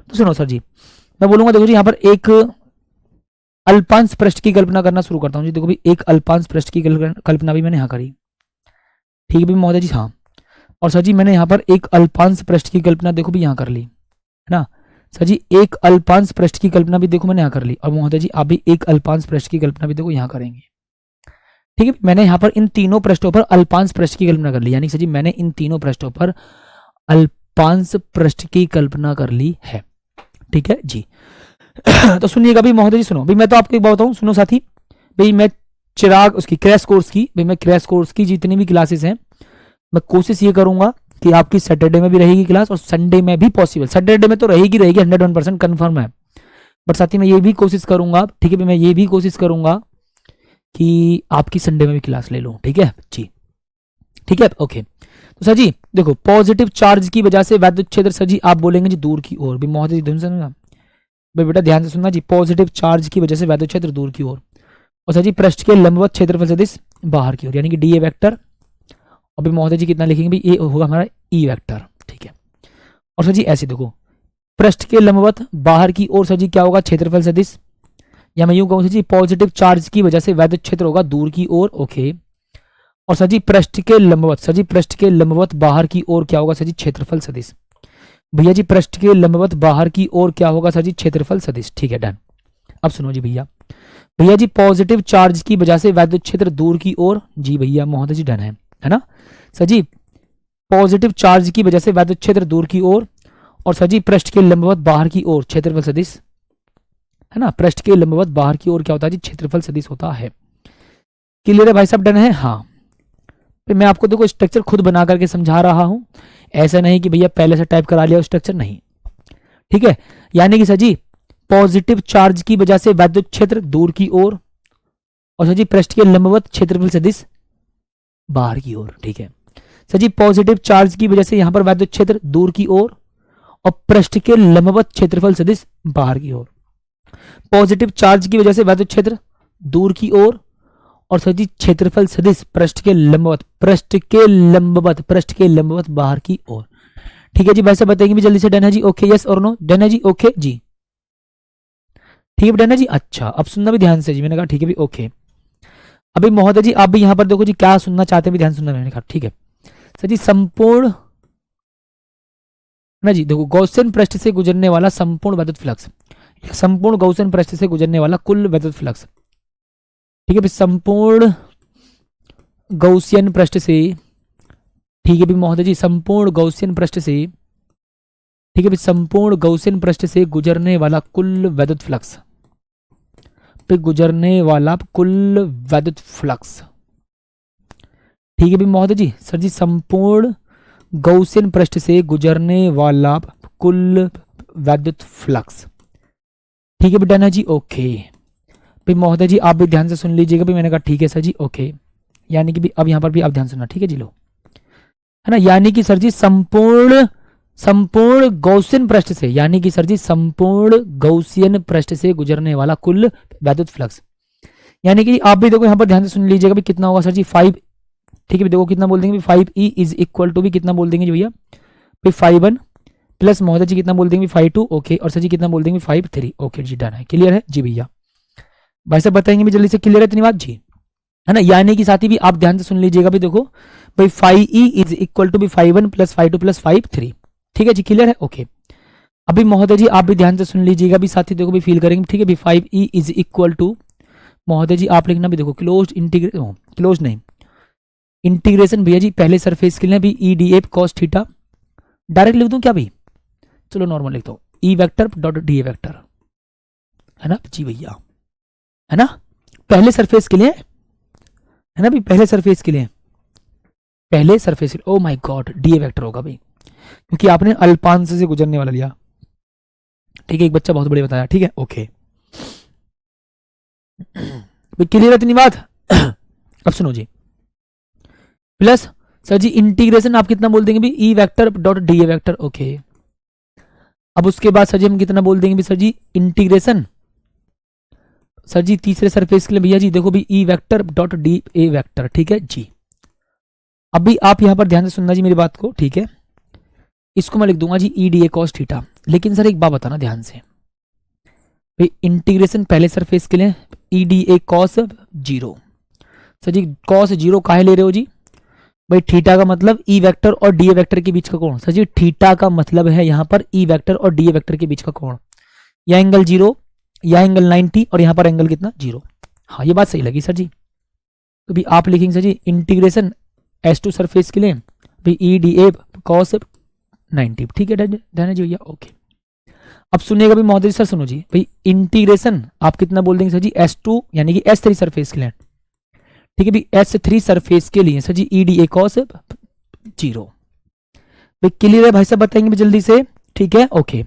[SPEAKER 1] तो सुनो सर जी, मैं बोलूंगा देखो जी यहाँ पर एक अल्पांश पृष्ठ की कल्पना करना शुरू करता हूँ जी। देखो भी एक अल्पांश पृष्ठ की कल्पना भी मैंने यहाँ करी। ठीक है भी महोदय जी, हाँ। और सर जी मैंने यहाँ पर एक अल्पांश पृष्ठ की कल्पना देखो भी यहाँ कर ली, है ना? सर जी एक अल्पांश पृष्ठ की कल्पना भी देखो मैंने यहाँ कर ली, और महोदय जी आप भी एक अल्पांश पृष्ठ की कल्पना भी देखो यहाँ करेंगे। ठीक है, मैंने यहाँ पर इन तीनों पृष्ठों पर अल्पांश पृष्ठ की कल्पना कर ली, यानी सर जी मैंने इन तीनों पृष्ठों पर अल्पांश पृष्ठ की कल्पना कर ली है। ठीक है जी। तो सुनिएगा भी महोदय जी, सुनो भाई, मैं तो आपको एक बात बताऊं, सुनो साथी भाई, मैं चिराग उसकी क्रैश कोर्स की भाई, मैं क्रैश कोर्स की जितनी भी क्लासेस हैं, मैं कोशिश ये करूंगा कि आपकी सैटरडे में भी रहेगी क्लास और संडे में भी पॉसिबल। सैटरडे में तो रहेगी 101% कन्फर्म है, बट साथ ही मैं ये भी कोशिश करूंगा, ठीक है, मैं ये भी कोशिश करूंगा कि आपकी संडे में भी क्लास ले लूं। ठीक है जी, ठीक है ओके। तो सर जी देखो, पॉजिटिव चार्ज की वजह से वैद्युत क्षेत्र सर जी आप बोलेंगे जी दूर की ओर। भी महोदय जी ध्यान से सुनना भाई, बेटा ध्यान से सुनना जी। पॉजिटिव चार्ज की वजह से वैद्युत क्षेत्र दूर की ओर, और सर जी पृष्ठ के लंबवत क्षेत्रफल सदिश बाहर की ओर, यानी कि डी ए वेक्टर। और भी महोदय जी कितना लिखेंगे भी? ये होगा हमारा ई वेक्टर। ठीक है, और सर जी ऐसे देखो, पृष्ठ के लंबवत बाहर की ओर सर जी क्या होगा? क्षेत्रफल सदिश, या मैं यूं कहूं सर जी पॉजिटिव चार्ज की वजह से वैद्युत क्षेत्र होगा दूर की ओर। ओके, और सर जी पृष्ठ के लंबवत, सर जी पृष्ठ के लंबवत बाहर की ओर क्या होगा सर जी? क्षेत्रफल सदिश। भैया जी पृष्ठ के लंबवत बाहर की ओर क्या होगा सर जी? क्षेत्रफल सदिश। ठीक है, डन। अब सुनो जी भैया, भैया जी पॉजिटिव चार्ज की वजह से वैद्युत क्षेत्र दूर की ओर, जी भैया महोदय जी डन है ना? सर जी पॉजिटिव चार्ज की वजह से वैद्युत क्षेत्र दूर की ओर, और सर जी पृष्ठ के लंबवत बाहर की ओर क्षेत्रफल सदिश, है ना? पृष्ठ के लंबवत बाहर की ओर क्या होता है जी? क्षेत्रफल सदिश होता है। क्लियर है भाई साहब? डन है? हाँ, फिर मैं आपको देखो स्ट्रक्चर खुद बना करके समझा रहा हूं, ऐसा नहीं कि भैया पहले से टाइप करा लिया स्ट्रक्चर, नहीं। ठीक है, यानी कि सर जी पॉजिटिव चार्ज की वजह से वैद्युत क्षेत्र दूर की ओर, और सर जी पृष्ठ के लंबवत क्षेत्रफल सदिश बाहर की ओर। ठीक है सर जी, पॉजिटिव चार्ज की वजह से यहां पर वैद्युत क्षेत्र दूर की ओर और पृष्ठ के लंबवत क्षेत्रफल सदिश बाहर की ओर। पॉजिटिव चार्ज की वजह से वैद्युत क्षेत्र दूर की ओर, और सर जी क्षेत्रफल सदिश पृष्ठ के लंबवत, पृष्ठ के लंबवत बाहर की ओर। ठीक है जी, भाई साहब बताएंगे भी जल्दी से, डन है जी, ओके यस और नो, डन है जी, ओके जी, ठीक है डन है जी। अच्छा अब सुनना भी ध्यान से जी, मैंने कहा ठीक है भी ओके। अभी महोदय जी आप भी यहाँ पर देखो जी क्या सुनना चाहते हैं, भी ध्यान सुनना, मैंने कहा ठीक है सर जी। संपूर्ण ना जी, देखो गॉसियन पृष्ठ से गुजरने वाला संपूर्ण विद्युत फ्लक्स, संपूर्ण गॉसियन पृष्ठ से गुजरने वाला कुल विद्युत फ्लक्स, ठीक है, संपूर्ण गॉसियन पृष्ठ से, ठीक है भी महोदय जी, संपूर्ण गॉसियन पृष्ठ से, ठीक है भी संपूर्ण गॉसियन पृष्ठ से गुजरने वाला कुल विद्युत फ्लक्स, पे गुजरने वाला कुल विद्युत फ्लक्स, ठीक है भी महोदय जी। सर जी संपूर्ण गॉसियन पृष्ठ से गुजरने वाला कुल विद्युत फ्लक्स, ठीक है बेटा ना जी, ओके भाई महोदय जी आप भी ध्यान से सुन लीजिएगा भी, मैंने कहा ठीक है सर जी ओके, यानी कि भी अब यहाँ पर भी आप ध्यान सुनना, ठीक है जी लो, है ना, यानी कि सर जी संपूर्ण संपूर्ण गॉसियन पृष्ठ से, यानी कि सर जी संपूर्ण गॉसियन पृष्ठ से गुजरने वाला कुल विद्युत फ्लक्स, यानी कि आप भी देखो यहाँ पर ध्यान से सुन लीजिएगा भी कितना होगा सर जी 5, ठीक है देखो कितना बोल देंगे 5E इज इक्वल टू भी कितना बोल देंगे जी भैया भाई 5 1 प्लस महोदय जी कितना बोल देंगे 5 2, ओके, और सर जी कितना बोल देंगे 5 3, ओके जी डन है, क्लियर है जी भैया। भाई साहब बताएंगे भी जल्दी से, क्लियर है इतनी बात जी, है ना, यानी कि साथ ही भी आप ध्यान से सुन लीजिएगा भी देखो भाई 5E इज इक्वल टू भी 5 1 प्लस 5 2 प्लस 5 3, ठीक है जी क्लियर है ओके। अभी महोदय जी आप भी ध्यान से सुन लीजिएगा भी, साथ ही देखो भी फील करेंगे, ठीक है भी 5E इज इक्वल टू महोदय जी आप लिखना भी देखो क्लोज इंटीग्रेशन, क्लोज नहीं इंटीग्रेशन भैया जी पहले सरफेस के लिए भी E D F cos theta, direct लिख दूं क्या भी, चलो नॉर्मल लिखता हूँ ई vector dot D A vector, है ना जी भैया, है ना, पहले सरफेस के लिए, है ना भी पहले सरफेस के लिए, पहले surface, oh my God D A vector होगा भाई, क्योंकि आपने अल्पांश से गुजरने वाला लिया, ठीक है, एक बच्चा बहुत बढ़िया बताया, ठीक है ओके क्लियर है इतनी बात। अब सुनो जी, प्लस सर जी इंटीग्रेशन आप कितना बोल देंगे भी ई vector dot D A vector, okay. अब उसके बाद सर जी हम कितना बोल देंगे भी सर जी इंटीग्रेशन, सर जी तीसरे सरफेस के लिए भैया जी देखो भी ई vector dot D A vector, ठीक है जी। अभी आप यहां पर ध्यान से सुनना जी मेरी बात को, ठीक है, इसको मैं लिख दूंगा जी E D A cos theta, लेकिन सर एक बात बताना ध्यान से भाई, इंटीग्रेशन पहले सरफेस के लिए E D A cos 0, sir ji cos 0 काहे ले रहे हो जी भाई, थीटा का मतलब ई वेक्टर और डी ए वेक्टर के बीच का कोण, सर जी थीटा का मतलब है यहाँ पर ई वेक्टर और डी ए वेक्टर के बीच का कोण, या एंगल 0 या एंगल 90 और यहाँ पर एंगल कितना 0, हाँ ये बात सही लगी सर जी। तो भी आप लिखेंगे सर जी इंटीग्रेशन S2 सरफेस के लिए भाई ई डी ए कॉस 90, ठीक है डन जी भैया ओके। अब सुनिएगा भी महोदय सर, सुनो जी भाई इंटीग्रेशन आप कितना बोल देंगे सर जी S2 यानी कि S3 सरफेस के लिए, ठीक है भी S3 सरफेस के लिए sir ji E D A cos 0, भाई क्लियर है भाई साहब बताएंगे भी जल्दी से, ठीक है ओके।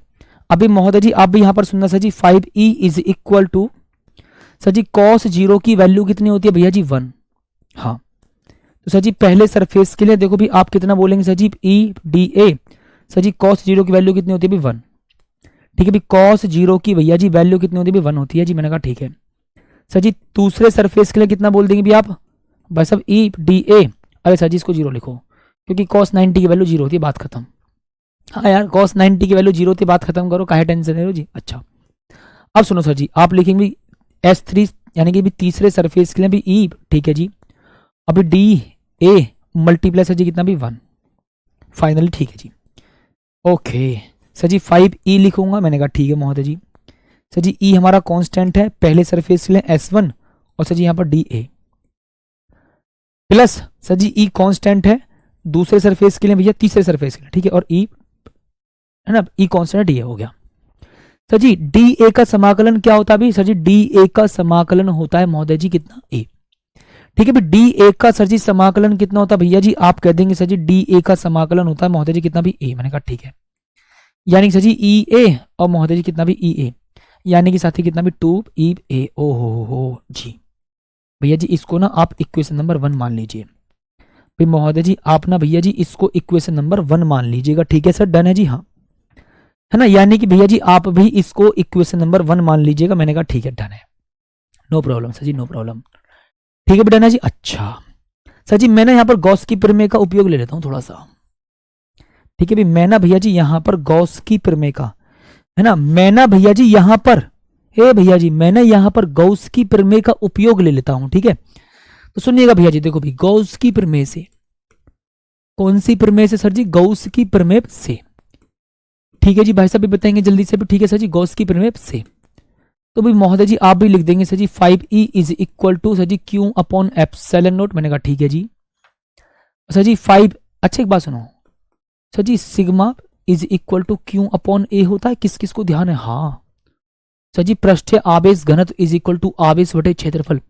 [SPEAKER 1] अभी महोदय जी आप भी यहां पर सुनना sir ji 5E is equal to sir ji cos 0 की वैल्यू कितनी होती है भैया जी 1, हाँ तो सर जी पहले सरफेस के लिए देखो भी आप कितना बोलेंगे sir ji E D A, sir ji cos 0 की वैल्यू कितनी होती है भी 1, ठीक है भी कॉस 0 की भैया जी वैल्यू कितनी होती है भी 1 होती है जी, मैंने कहा ठीक है। सर जी दूसरे सरफेस के लिए कितना बोल देंगे भी आप भाई साहब ई डी ए, अरे सर जी इसको 0 लिखो क्योंकि कॉस 90 की वैल्यू 0 होती है, बात खत्म, हाँ यार कॉस 90 की वैल्यू 0 होती है, बात खत्म करो, काहे टेंशन है जी। अच्छा अब सुनो सर जी आप लिखेंगे S3 यानी कि भी तीसरे सरफेस के लिए भी ई, ठीक है जी, अभी डी ए मल्टीप्लाई सर जी कितना भी 1, फाइनली ठीक है जी ओके। सर जी 5E लिखूंगा, मैंने कहा ठीक है महोदय जी। सर जी ई हमारा कांस्टेंट है पहले सरफेस के लिए S1 और सर जी यहाँ पर D A, plus sir ji E constant है दूसरे सरफेस के लिए भैया तीसरे सरफेस के लिए, ठीक है, और ई है ना ई कांस्टेंट डी ए हो गया। सर जी डी ए का समाकलन क्या होता है अभी, सर जी डी ए का समाकलन होता है महोदय जी कितना ए, ठीक है भाई डी ए का सर जी समाकलन कितना होता है भैया जी, आप कह देंगे सर जी डी ए का समाकलन होता है महोदय जी कितना भी ए, मैंने कहा ठीक है, यानी कि सर जी ई ए और महोदय जी कितना भी ई ए, यानी कि साथी कितना भी 2 ई ए, ओ हो जी भैया जी इसको ना आप इक्वेशन नंबर 1 मान लीजिए भाई महोदय जी, आप ना भैया जी इसको इक्वेशन नंबर 1 मान लीजिएगा, ठीक है सर डन है जी, हाँ है ना, यानी कि भैया जी आप भी इसको इक्वेशन नंबर 1 मान लीजिएगा, मैंने कहा ठीक है डन है, no problem sir ji no problem, ठीक है डन है जी। अच्छा सर जी मैं ना यहाँ पर गॉस की प्रमेय का उपयोग ले लेता हूँ थोड़ा सा, ठीक है भाई, मैं ना भैया जी यहाँ पर गॉस की प्रमेय का, है ना, मैं ना भैया जी यहाँ पर, हे भैया जी मैं ना यहाँ पर गॉस की प्रमेय का उपयोग ले लेता हूं। ठीक है, तो सुनिएगा भैया जी, देखो भाई गॉस की प्रमेय से, कौन सी प्रमेय से सर जी? गॉस की प्रमेय से। ठीक है जी, भाई साहब भी बताएंगे जल्दी से भी। ठीक है सर जी, गॉस की प्रमेय से। तो भाई महोदय जी आप भी लिख देंगे sir ji 5E is equal to sir ji Q upon epsilon naught. मैंने कहा ठीक है जी। सर जी 5, अच्छा एक बात सुनो सर जी, sigma is equal to Q upon A होता है, किस किस को ध्यान है? हाँ सर जी, पृष्ठीय आवेश घनत्व इज इक्वल टू आवेश बटे क्षेत्रफल।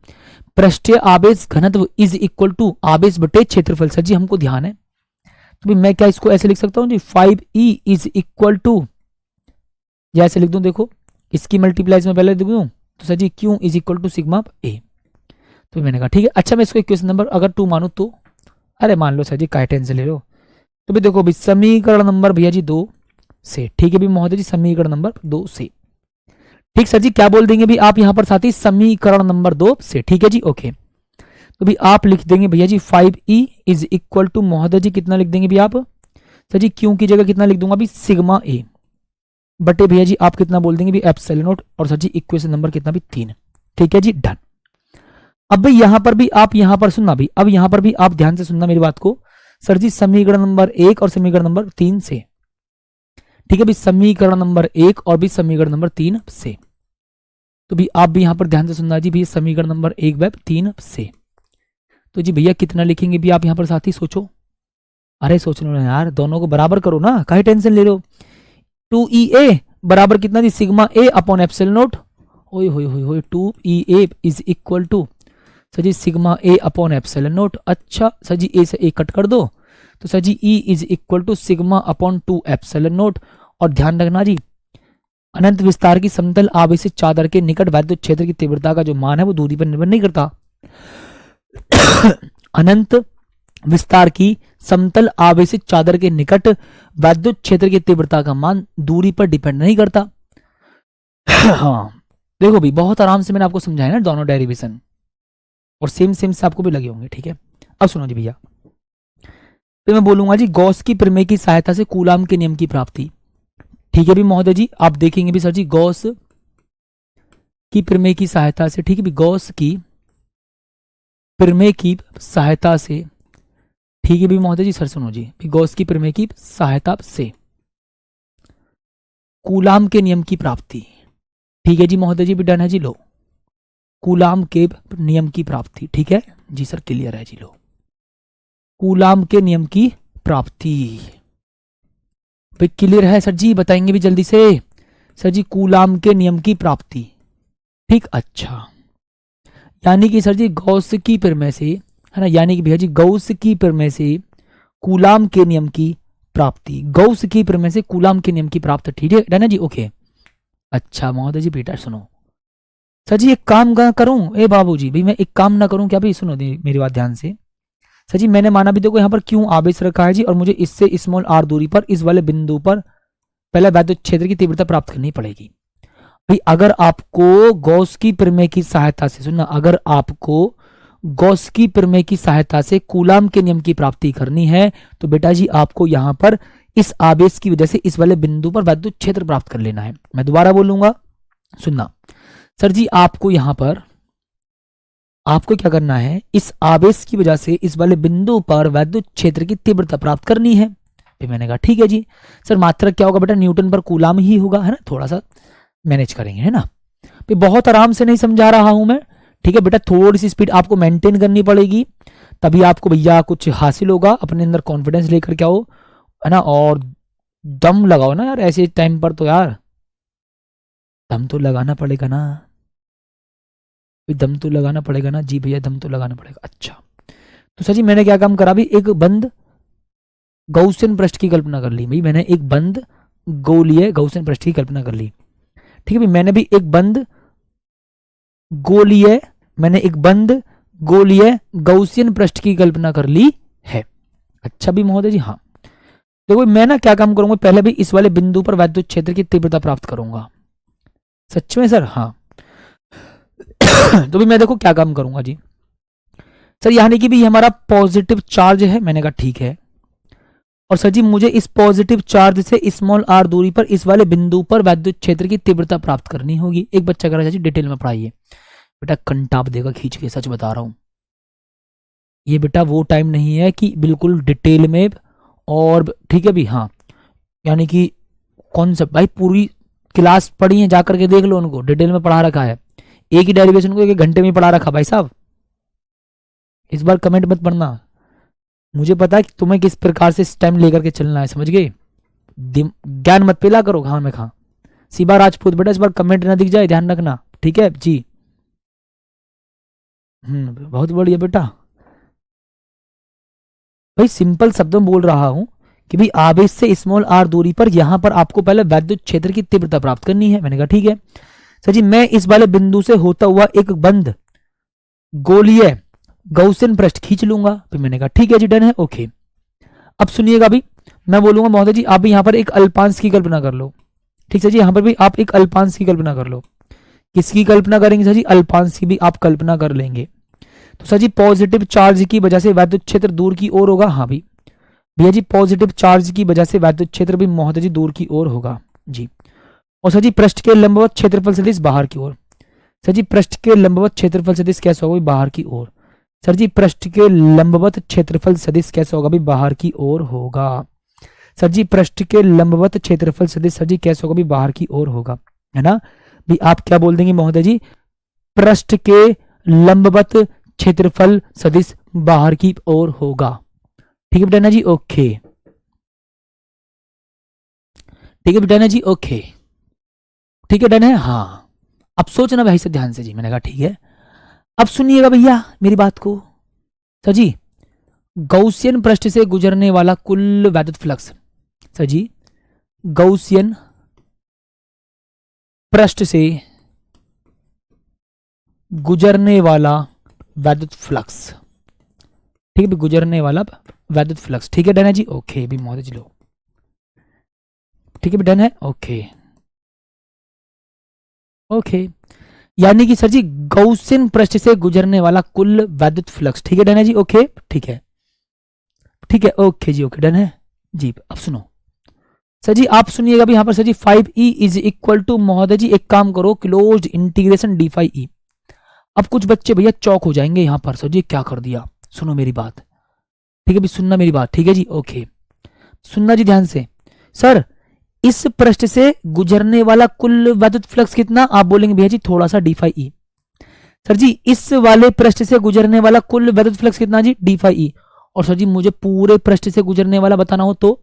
[SPEAKER 1] पृष्ठीय आवेश घनत्व इज इक्वल टू आवेश बटे क्षेत्रफल, सर जी हमको ध्यान है। तो भाई मैं क्या इसको ऐसे लिख सकता हूँ जी, 5E इज इक्वल टू, या ऐसे लिख दूं, देखो इसकी मल्टीप्लाइज में पहले लिख दूं तो sir ji Q is equal to sigma A। तो मैंने कहा ठीक है। अच्छा मैं इसको इक्वेशन नंबर अगर 2 मानू तो, अरे मान लो सर जी काय टेंशन ले लो। तो भाई देखो भाई समीकरण नंबर भैया जी 2 से, ठीक है भी महोदय जी, समीकरण नंबर 2 से। ठीक सर जी, क्या बोल देंगे भी आप यहाँ पर साथी? समीकरण नंबर 2 से। ठीक है जी, ओके। तो भी आप लिख देंगे भैया जी 5E इज इक्वल टू महोदय जी कितना लिख देंगे भी आप? सर जी क्यू की जगह कितना लिख दूंगा भी? सिग्मा A बटे भैया जी आप कितना बोल देंगे भी? Epsilon naught. और सर जी इक्वेशन नंबर कितना भी? 3। ठीक है जी, डन। अब भाई यहां पर भी आप यहां पर सुनना भी, अब यहां पर भी आप ध्यान से सुनना मेरी बात को। सर जी समीकरण नंबर 1 और समीकरण नंबर 3 से। ठीक है भी, समीकरण नंबर 1 और भी समीकरण नंबर 3 से। तो भी आप भी यहां पर ध्यान से सुनना जी, भी समीकरण नंबर 1 व 3 से। तो जी भैया कितना लिखेंगे भी आप यहां पर साथी? सोचो, अरे सोच लो ना यार, दोनों को बराबर करो ना, काहे टेंशन ले लो। 2EA बराबर कितना जी? Sigma A upon epsilon naught. ओए होए होए होए, 2EA is equal to sir जी sigma A upon epsilon naught. अच्छा सर जी A से A कट कर दो तो सर जी E is equal to sigma upon 2 epsilon naught. और ध्यान रखना जी, अनंत विस्तार की समतल आवेशित चादर के निकट वैद्युत क्षेत्र की तीव्रता का जो मान है वो दूरी पर निर्भर नहीं करता। अनंत विस्तार की समतल आवेशित चादर के निकट वैद्युत क्षेत्र की तीव्रता का मान दूरी पर डिपेंड नहीं करता। हाँ देखो भी बहुत आराम से मैंने आपको समझाया ना दोनों डेरिवेशन, और सेम सेम से आपको भी लगे होंगे। ठीक है, अब सुनो जी भैया, तो मैं बोलूंगा जी गॉस की प्रमेय की सहायता से कूलाम के नियम की प्राप्ति। ठीक है भी महोदय जी, आप देखेंगे भी सर जी गॉस की प्रमेय की सहायता से, ठीक है भी गॉस की प्रमेय की सहायता से, ठीक है भी महोदय जी, सर सुनो जी, गॉस की प्रमेय की सहायता से कूलाम के नियम की प्राप्ति। ठीक है जी महोदय जी, भी डन है जी। लो कूलाम के नियम की प्राप्ति, ठीक है जी सर, क्लियर है जी। लो कूलाम के नियम की प्राप्ति भाई क्लियर है सर जी, बताएंगे भी जल्दी से। सर जी कूलाम के नियम की प्राप्ति, ठीक। अच्छा यानी कि सर जी गॉस की प्रमेय से, है ना, यानी कि भैया जी गॉस की प्रमेय से कूलाम के नियम की प्राप्ति, गॉस की प्रमेय से कूलाम के नियम की प्राप्ति। ठीक है, डन है जी, ओके। अच्छा महोदय जी बेटा सुनो, सर जी एक काम करूं, ए बाबू जी भाई मैं एक काम ना करूं क्या भाई? सुनो मेरी बात ध्यान से। सर जी मैंने माना भी देखो यहाँ पर क्यों आवेश रखा है जी, और मुझे इससे स्मॉल r दूरी पर इस वाले बिंदु पर पहले वैद्युत क्षेत्र की तीव्रता प्राप्त करनी पड़ेगी। भाई अगर आपको गॉस की प्रमेय की सहायता से, सुनना, अगर आपको गॉस की प्रमेय की सहायता से कूलाम के नियम की प्राप्ति करनी है तो बेटा जी आपको यहां पर इस आवेश की वजह से इस वाले बिंदु पर वैद्युत क्षेत्र प्राप्त कर लेना है। मैं दोबारा बोलूंगा, सुनना सर जी, आपको यहां पर आपको क्या करना है, इस आवेश की वजह से इस वाले बिंदु पर वैद्युत क्षेत्र की तीव्रता प्राप्त करनी है। फिर मैंने कहा ठीक है जी सर, मात्रक क्या होगा बेटा? न्यूटन पर कूलाम ही होगा, है ना, थोड़ा सा मैनेज करेंगे, है ना। फिर बहुत आराम से नहीं समझा रहा हूं मैं, ठीक है बेटा, थोड़ी सी स्पीड आपको मेंटेन करनी पड़ेगी, तभी आपको भैया कुछ हासिल होगा। अपने अंदर कॉन्फिडेंस लेकर के आओ, है ना, और दम लगाओ ना यार, ऐसे टाइम पर तो यार दम तो लगाना पड़ेगा ना, दम तो लगाना पड़ेगा ना जी भैया, दम तो लगाना पड़ेगा। अच्छा तो सर जी मैंने क्या काम करा भी, एक बंद गौसियन पृष्ठ की कल्पना कर ली भाई, मैंने एक बंद गोलीय गौसियन पृष्ठ की कल्पना कर ली। ठीक है भाई, मैंने भी एक बंद गोलीय, मैंने एक बंद गोलीय गौसियन पृष्ठ की कल्पना कर ली है। अच्छा भी महोदय जी, हाँ देखो मैं ना क्या काम करूंगा, पहले भी इस वाले बिंदु पर वैद्युत क्षेत्र की तीव्रता प्राप्त करूंगा। सच में सर? हाँ तो भी मैं देखो क्या काम करूंगा जी सर, यानी कि भी हमारा पॉजिटिव चार्ज है, मैंने कहा ठीक है, और सर जी मुझे इस पॉजिटिव चार्ज से स्मॉल आर दूरी पर इस वाले बिंदु पर वैद्युत क्षेत्र की तीव्रता प्राप्त करनी होगी। एक बच्चा कह रहा है जी डिटेल में पढ़ाइए। बेटा कंटाप देगा खींच के, सच बता रहा हूं। ये बेटा वो टाइम नहीं है कि बिल्कुल डिटेल में, और ठीक है भी, हाँ यानी कि कॉन्सेप्ट भाई पूरी क्लास पढ़ी है, जाकर के देख लो, उनको डिटेल में पढ़ा रखा है। एक ही डेरिवेशन को एक घंटे में पढ़ा रखा भाई साहब। इस बार कमेंट मत पढ़ना, मुझे पता है कि तुम्हें किस प्रकार से इस टाइम लेकर के चलना है, समझ गए। ज्ञान मत पिला करो खां में खां। शिवा राजपूत बेटा इस बार कमेंट ना दिख जाए, ध्यान रखना, ठीक है जी। बहुत बढ़िया बेटा। भाई सिंपल शब्दों में बोल रहा हूं कि भाई आवेश से स्मॉल आर दूरी पर यहां पर आपको पहले वैद्युत क्षेत्र की तीव्रता प्राप्त करनी है। मैंने कहा ठीक है सर जी, मैं इस वाले बिंदु से होता हुआ एक बंद गोलीय गौसियन पृष्ठ खींच लूंगा। फिर मैंने कहा ठीक है जी, डन है, ओके। अब सुनिएगा भी, मैं बोलूंगा महोदय जी आप भी यहां पर एक अल्पांश की कल्पना कर लो। ठीक सर जी, यहां पर भी आप एक अल्पांश की कल्पना कर लो। किसकी कल्पना करेंगे सर जी? अल्पांश की भी आप कल्पना कर लेंगे। तो सर जी पॉजिटिव चार्ज की वजह से वैद्युत क्षेत्र दूर की ओर होगा। हाँ भी भैया जी, पॉजिटिव चार्ज की वजह से वैद्युत क्षेत्र भी महोदय जी दूर की ओर होगा जी। और सर जी पृष्ठ के लंबवत क्षेत्रफल सदिश बाहर की ओर। सर जी पृष्ठ के लंबवत क्षेत्रफल सदिश कैसा होगा? बाहर की ओर। सर जी पृष्ठ के लंबवत क्षेत्रफल सदिश कैसा होगा? भी बाहर की ओर होगा। सर जी पृष्ठ के लंबवत क्षेत्रफल सदिश सर जी कैसा होगा? भी बाहर की ओर होगा, है ना भी। आप क्या बोल देंगे महोदय जी? पृष्ठ के लंबवत क्षेत्रफल सदिश बाहर की ओर होगा। ठीक है बेटा ना जी, ओके। ठीक है बेटा ना जी, ओके। ठीक है डन है, हाँ। अब सोचना भाई से ध्यान से जी। मैंने कहा ठीक है। अब सुनिएगा भैया मेरी बात को। सर जी गौसियन पृष्ठ से गुजरने वाला कुल वैद्युत फ्लक्स, सर जी गौसियन पृष्ठ से गुजरने वाला वैद्युत फ्लक्स, ठीक है, गुजरने वाला वैद्युत फ्लक्स। ठीक है डन है जी, ओके भी महोदय जी लो। ठीक है डन है, ओके ओके। यानी कि सर जी गौसियन पृष्ठ से गुजरने वाला कुल वैद्युत फ्लक्स। ठीक है डन है जी, ओके। ठीक है ठीक है, ओके जी, ओके डन है जी। अब सुनो सर जी, आप सुनिएगा भी यहां पर sir ji 5e is equal to महोदय जी एक काम करो, closed integration D phi E. अब कुछ बच्चे भैया चौक हो जाएंगे यहां पर, सर जी क्या कर दिया। सुनो मेरी बात, ठीक है भी, सुनना मेरी बात, ठीक है जी, ओके सुनना जी ध्यान से। सर इस पृष्ठ से गुजरने वाला कुल वैद्युत फ्लक्स कितना? आप बोलेंगे भैया जी थोड़ा सा डी फाई ई। सर जी इस वाले पृष्ठ से गुजरने वाला कुल वैद्युत फ्लक्स कितना जी? डी फाई ई। और सर जी मुझे पूरे पृष्ठ से गुजरने वाला बताना हो तो?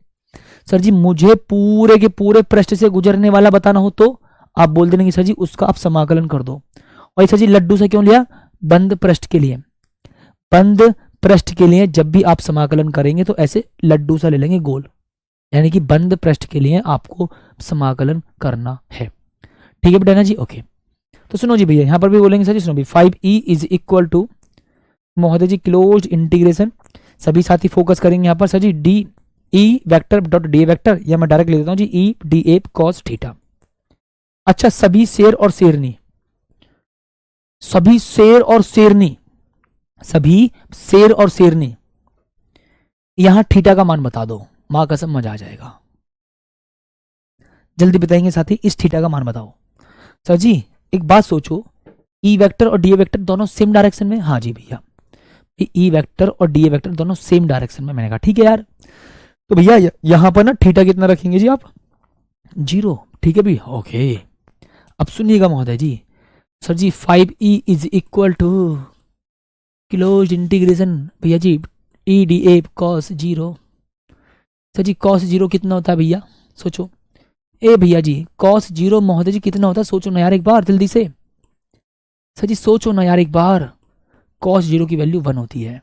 [SPEAKER 1] सर जी मुझे पूरे के पूरे पृष्ठ से गुजरने वाला बताना हो तो आप बोल देंगे सर जी उसका आप समाकलन कर दो। और सर जी लड्डू से क्यों लिया? बंद पृष्ठ के लिए। बंद पृष्ठ के लिए जब भी आप समाकलन करेंगे तो ऐसे लड्डू सा ले लेंगे गोल, यानी कि बंद पृष्ठ के लिए आपको समाकलन करना है। ठीक है बेटा ना जी, ओके। तो सुनो जी भैया, यहां पर भी बोलेंगे सर जी, सुनो भी 5e इज इक्वल टू महोदय जी क्लोज्ड इंटीग्रेशन, सभी साथी फोकस करेंगे यहां पर सर जी D E vector dot D vector, या मैं डायरेक्ट ले देता हूं जी E D A cos theta. अच्छा सभी शेर और शेरनी, सभी शेर और शेरनी, सभी शेर और शेरनी, यहां थीटा का मान बता दो, मां कसम मजा आ जाएगा। जल्दी बताएंगे साथी, इस थीटा का मान बताओ। सर जी एक बात सोचो, ई वेक्टर और डी वेक्टर दोनों सेम डायरेक्शन में? हाँ जी भैया, ई वेक्टर और डी वेक्टर दोनों सेम डायरेक्शन में। मैंने कहा ठीक है यार। तो भैया यहां पर ना थीटा कितना रखेंगे जी आप? 0। ठीक है भी, ओके। अब सुनिएगा महोदय जी, sir ji 5e is equal to close integration भैया जी E D A cos 0। Sir ji cos 0 कितना होता है भैया? सोचो ए भैया जी, कॉस 0 महोदय जी कितना होता है? सोचो ना यार एक बार जल्दी से। सर जी सोचो ना यार एक बार, कॉस 0 की वैल्यू 1 होती है।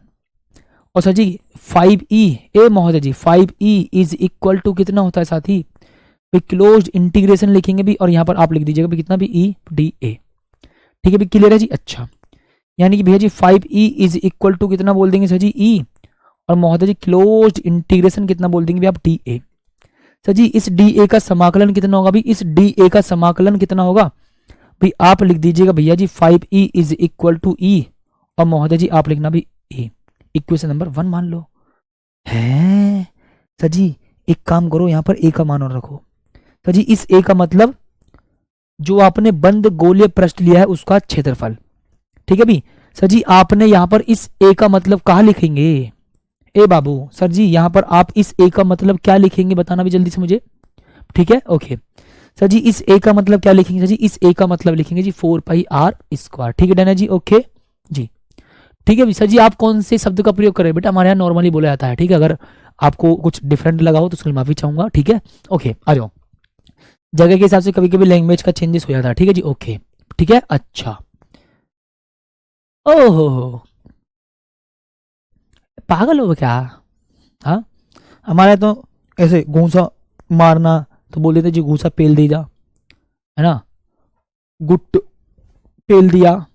[SPEAKER 1] और सर जी 5e ए महोदय जी 5e इज इक्वल टू कितना होता है साथी? भाई क्लोज्ड इंटीग्रेशन लिखेंगे भी, और यहां पर आप लिख दीजिएगा भी कितना भी ई डी ए। ठीक है भी, क्लियर है जी। अच्छा यानी कि भैया जी 5e इज इक्वल टू कितना बोल देंगे सर जी? ई, और महोदय जी क्लोज्ड इंटीग्रेशन कितना बोल देंगे भी आप? D A. सर जी इस डी ए का समाकलन कितना होगा भी? इस डी ए का समाकलन कितना होगा भाई? आप लिख दीजिएगा भैया जी 5e इज इक्वल टू ई, और महोदय जी आप लिखना भी ए। इक्वेशन नंबर 1 मान लो है। सर जी एक काम करो, यहाँ पर ए का मान और रखो। सर जी इस ए का मतलब जो आपने बंद गोलीय पृष्ठ लिया है उसका क्षेत्रफल। ठीक है भी। सर जी आपने यहाँ पर इस ए का मतलब कहाँ लिखेंगे ए बाबू? सर जी यहाँ पर आप इस ए का मतलब क्या लिखेंगे बताना भी जल्दी से मुझे। ठीक है ओके। सर जी इस ए का मतलब क्या लिखेंगे? सर जी इस ए का मतलब लिखेंगे जी 4πr²। ठीक है डन है जी ओके जी। ठीक है भी। सर जी आप कौन से शब्द का प्रयोग कर रहे हैं बेटा? हमारे यहाँ नॉर्मली बोला जाता है। ठीक है, अगर आपको कुछ डिफरेंट लगा हो तो उसके लिए माफी चाहूंगा। ठीक है ओके आ जाओ। जगह के हिसाब से कभी कभी लैंग्वेज का चेंजेस हो जाता है। ठीक है जी ओके। ठीक है अच्छा। ओहो पागल हो क्या? हाँ हमारे तो ऐसे घूसा मारना तो बोल देते जी घूसा पेल दीजा, है ना, गुट पेल दिया।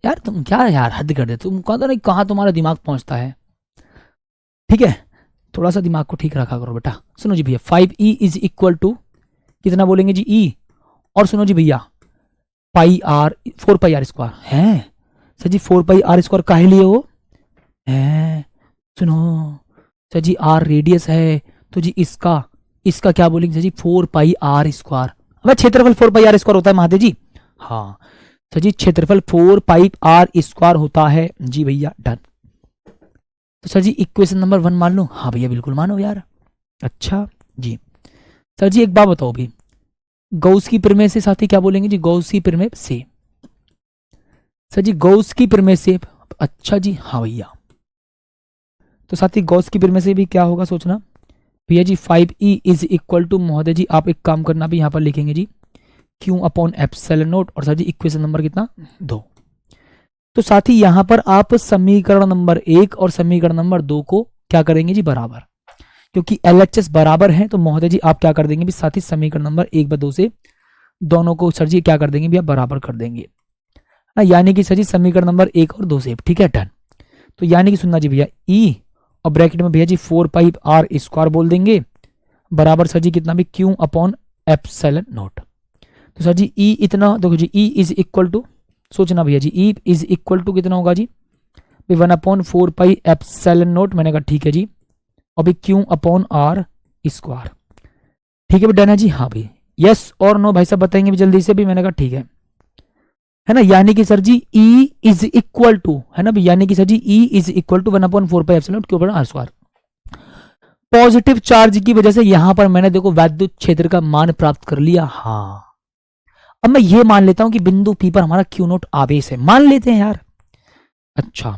[SPEAKER 1] यार तुम क्या यार हद कर दे, तुम कहते नहीं कहाँ तुम्हारा दिमाग पहुंचता है। ठीक है थोड़ा सा दिमाग को ठीक रखा करो बेटा। सुनो जी भैया 5e इज इक्वल टू कितना बोलेंगे जी ई, और सुनो जी भैया पाई आर 4πr² है। सर जी 4πr² काहे लिए हो है? सुनो सर जी आर रेडियस है तो जी इसका इसका क्या बोलेंगे सर जी 4πr²। अब क्षेत्रफल 4πr² होता है महादेव जी। हाँ सर जी क्षेत्रफल 4πr² होता है जी भैया डन। तो सर जी इक्वेशन नंबर 1 मान लो? हाँ भैया बिल्कुल मानो यार। अच्छा जी सर जी एक बात बताओ भी, गौस की प्रमेय से साथी क्या बोलेंगे जी? गौस की प्रमेय से। सर जी गौस की प्रमेय से। अच्छा जी हाँ भैया। तो साथी गौस की प्रमेय से भी क्या होगा सोचना भैया जी 5e इज इक्वल टू महोदय जी आप एक काम करना भी यहाँ पर लिखेंगे जी Q/ε0। और सर जी इक्वेशन नंबर कितना 2। तो साथी यहाँ पर आप समीकरण नंबर 1 और समीकरण नंबर 2 को क्या करेंगे जी बराबर, क्योंकि LHS बराबर है तो महोदय जी आप क्या कर देंगे भी साथी समीकरण नंबर 1/2 से दोनों को सर जी क्या कर देंगे भैया बराबर कर देंगे, यानी कि सर जी समीकरण नंबर 1 और 2 से। ठीक है डन। तो यानी कि सुनना जी भैया ई और ब्रैकेट में भैया जी 4πr² बोल देंगे बराबर सर जी कितना भी Q/ε0। तो सर जी ई इतना देखो जी ई इज इक्वल टू सोचना भैया जी ई इज इक्वल टू कितना होगा जी 1/4πε0। मैंने कहा ठीक है जी। और भी Q/r²। ठीक है भी डन है जी। हाँ भाई यस और नो भाई साहब बताएंगे भी जल्दी से भी। मैंने कहा ठीक है ना, यानी कि सर जी E इज इक्वल टू है ना, यानी कि सर जी E is equal to 1/4πε0 Q/r²। Positive charge की वजह से यहां पर मैंने देखो वैद्युत क्षेत्र का मान प्राप्त कर लिया। हाँ अब मैं ये मान लेता हूं कि बिंदु P पर हमारा Q0 आवेश है, मान लेते हैं यार। अच्छा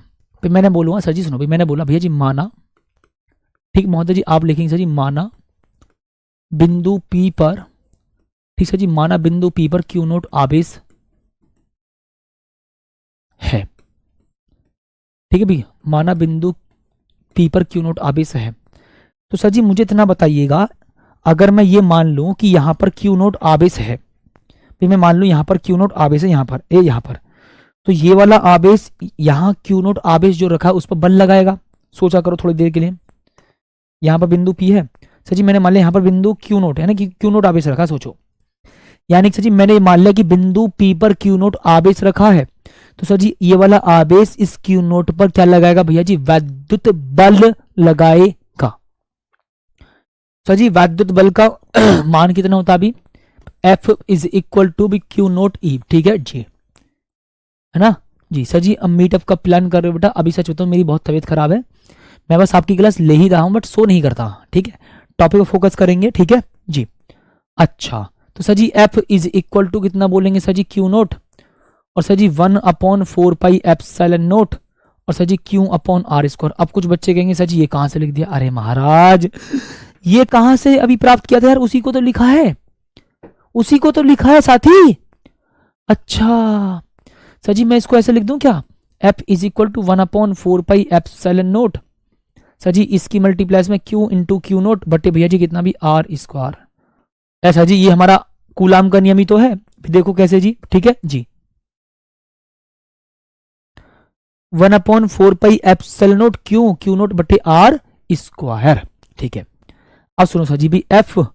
[SPEAKER 1] फिर मैंने बोलूंगा सर जी सुनो भाई, मैंने बोला भैया जी माना, ठीक महोदय जी आप लिखेंगे सर जी माना बिंदु P पर, ठीक सर जी माना बिंदु P पर Q0 आवेश है। ठीक है भैया माना बिंदु P पर Q0 आवेश है। तो सर जी मुझे इतना बताइएगा अगर मैं ये मान लूं कि यहां पर Q0 आवेश है, फिर मैं मान लूं यहां पर Q0 आवेश है, यहां पर ए यहां पर, तो ये वाला आवेश यहां Q0 आवेश जो रखा है उस पर बल लगाएगा। सोचा करो थोड़ी देर के लिए, यहां पर बिंदु P है सर जी, मैंने मान लिया यहां पर बिंदु Q0 है ना कि Q0 आवेश रखा, सोचो यानी सर जी मैंने मान लिया कि बिंदु P पर Q0 आवेश रखा है, तो सर जी ये वाला आवेश इस Q0 पर क्या लगाएगा भैया जी वैद्युत बल लगाएगा। सर जी वैद्युत बल का मान कितना होता है अभी F इज इक्वल टू भी Q0 E। ठीक है जी है ना जी। सर जी अब मीटअप का प्लान कर रहे हो बेटा? अभी सच बताऊं मेरी बहुत तबीयत खराब है, मैं बस आपकी क्लास ले ही रहा हूं बट सो नहीं करता। ठीक है टॉपिक पर फोकस करेंगे। ठीक है जी अच्छा। तो सर जी F इज इक्वल टू कितना बोलेंगे सर जी Q0 और सर जी 1/4πε0 और सर जी Q/r²। अब कुछ बच्चे कहेंगे सर जी ये कहां से लिख दिया? अरे महाराज ये कहां से अभी प्राप्त किया था यार? उसी को तो लिखा है, उसी को तो लिखा है साथी। अच्छा सर जी मैं इसको ऐसे लिख दूं क्या F is equal to 1/4πε0 sir जी इसकी मल्टीप्लाइज में Q/Q0 बटे भैया जी कितना भी r²। ऐसा जी ये हमारा कूलाम का नियम ही तो है, देखो कैसे जी। ठीक है जी 1/4πε0 Q0 बटे r²। ठीक है अब सुनो सर जी भी F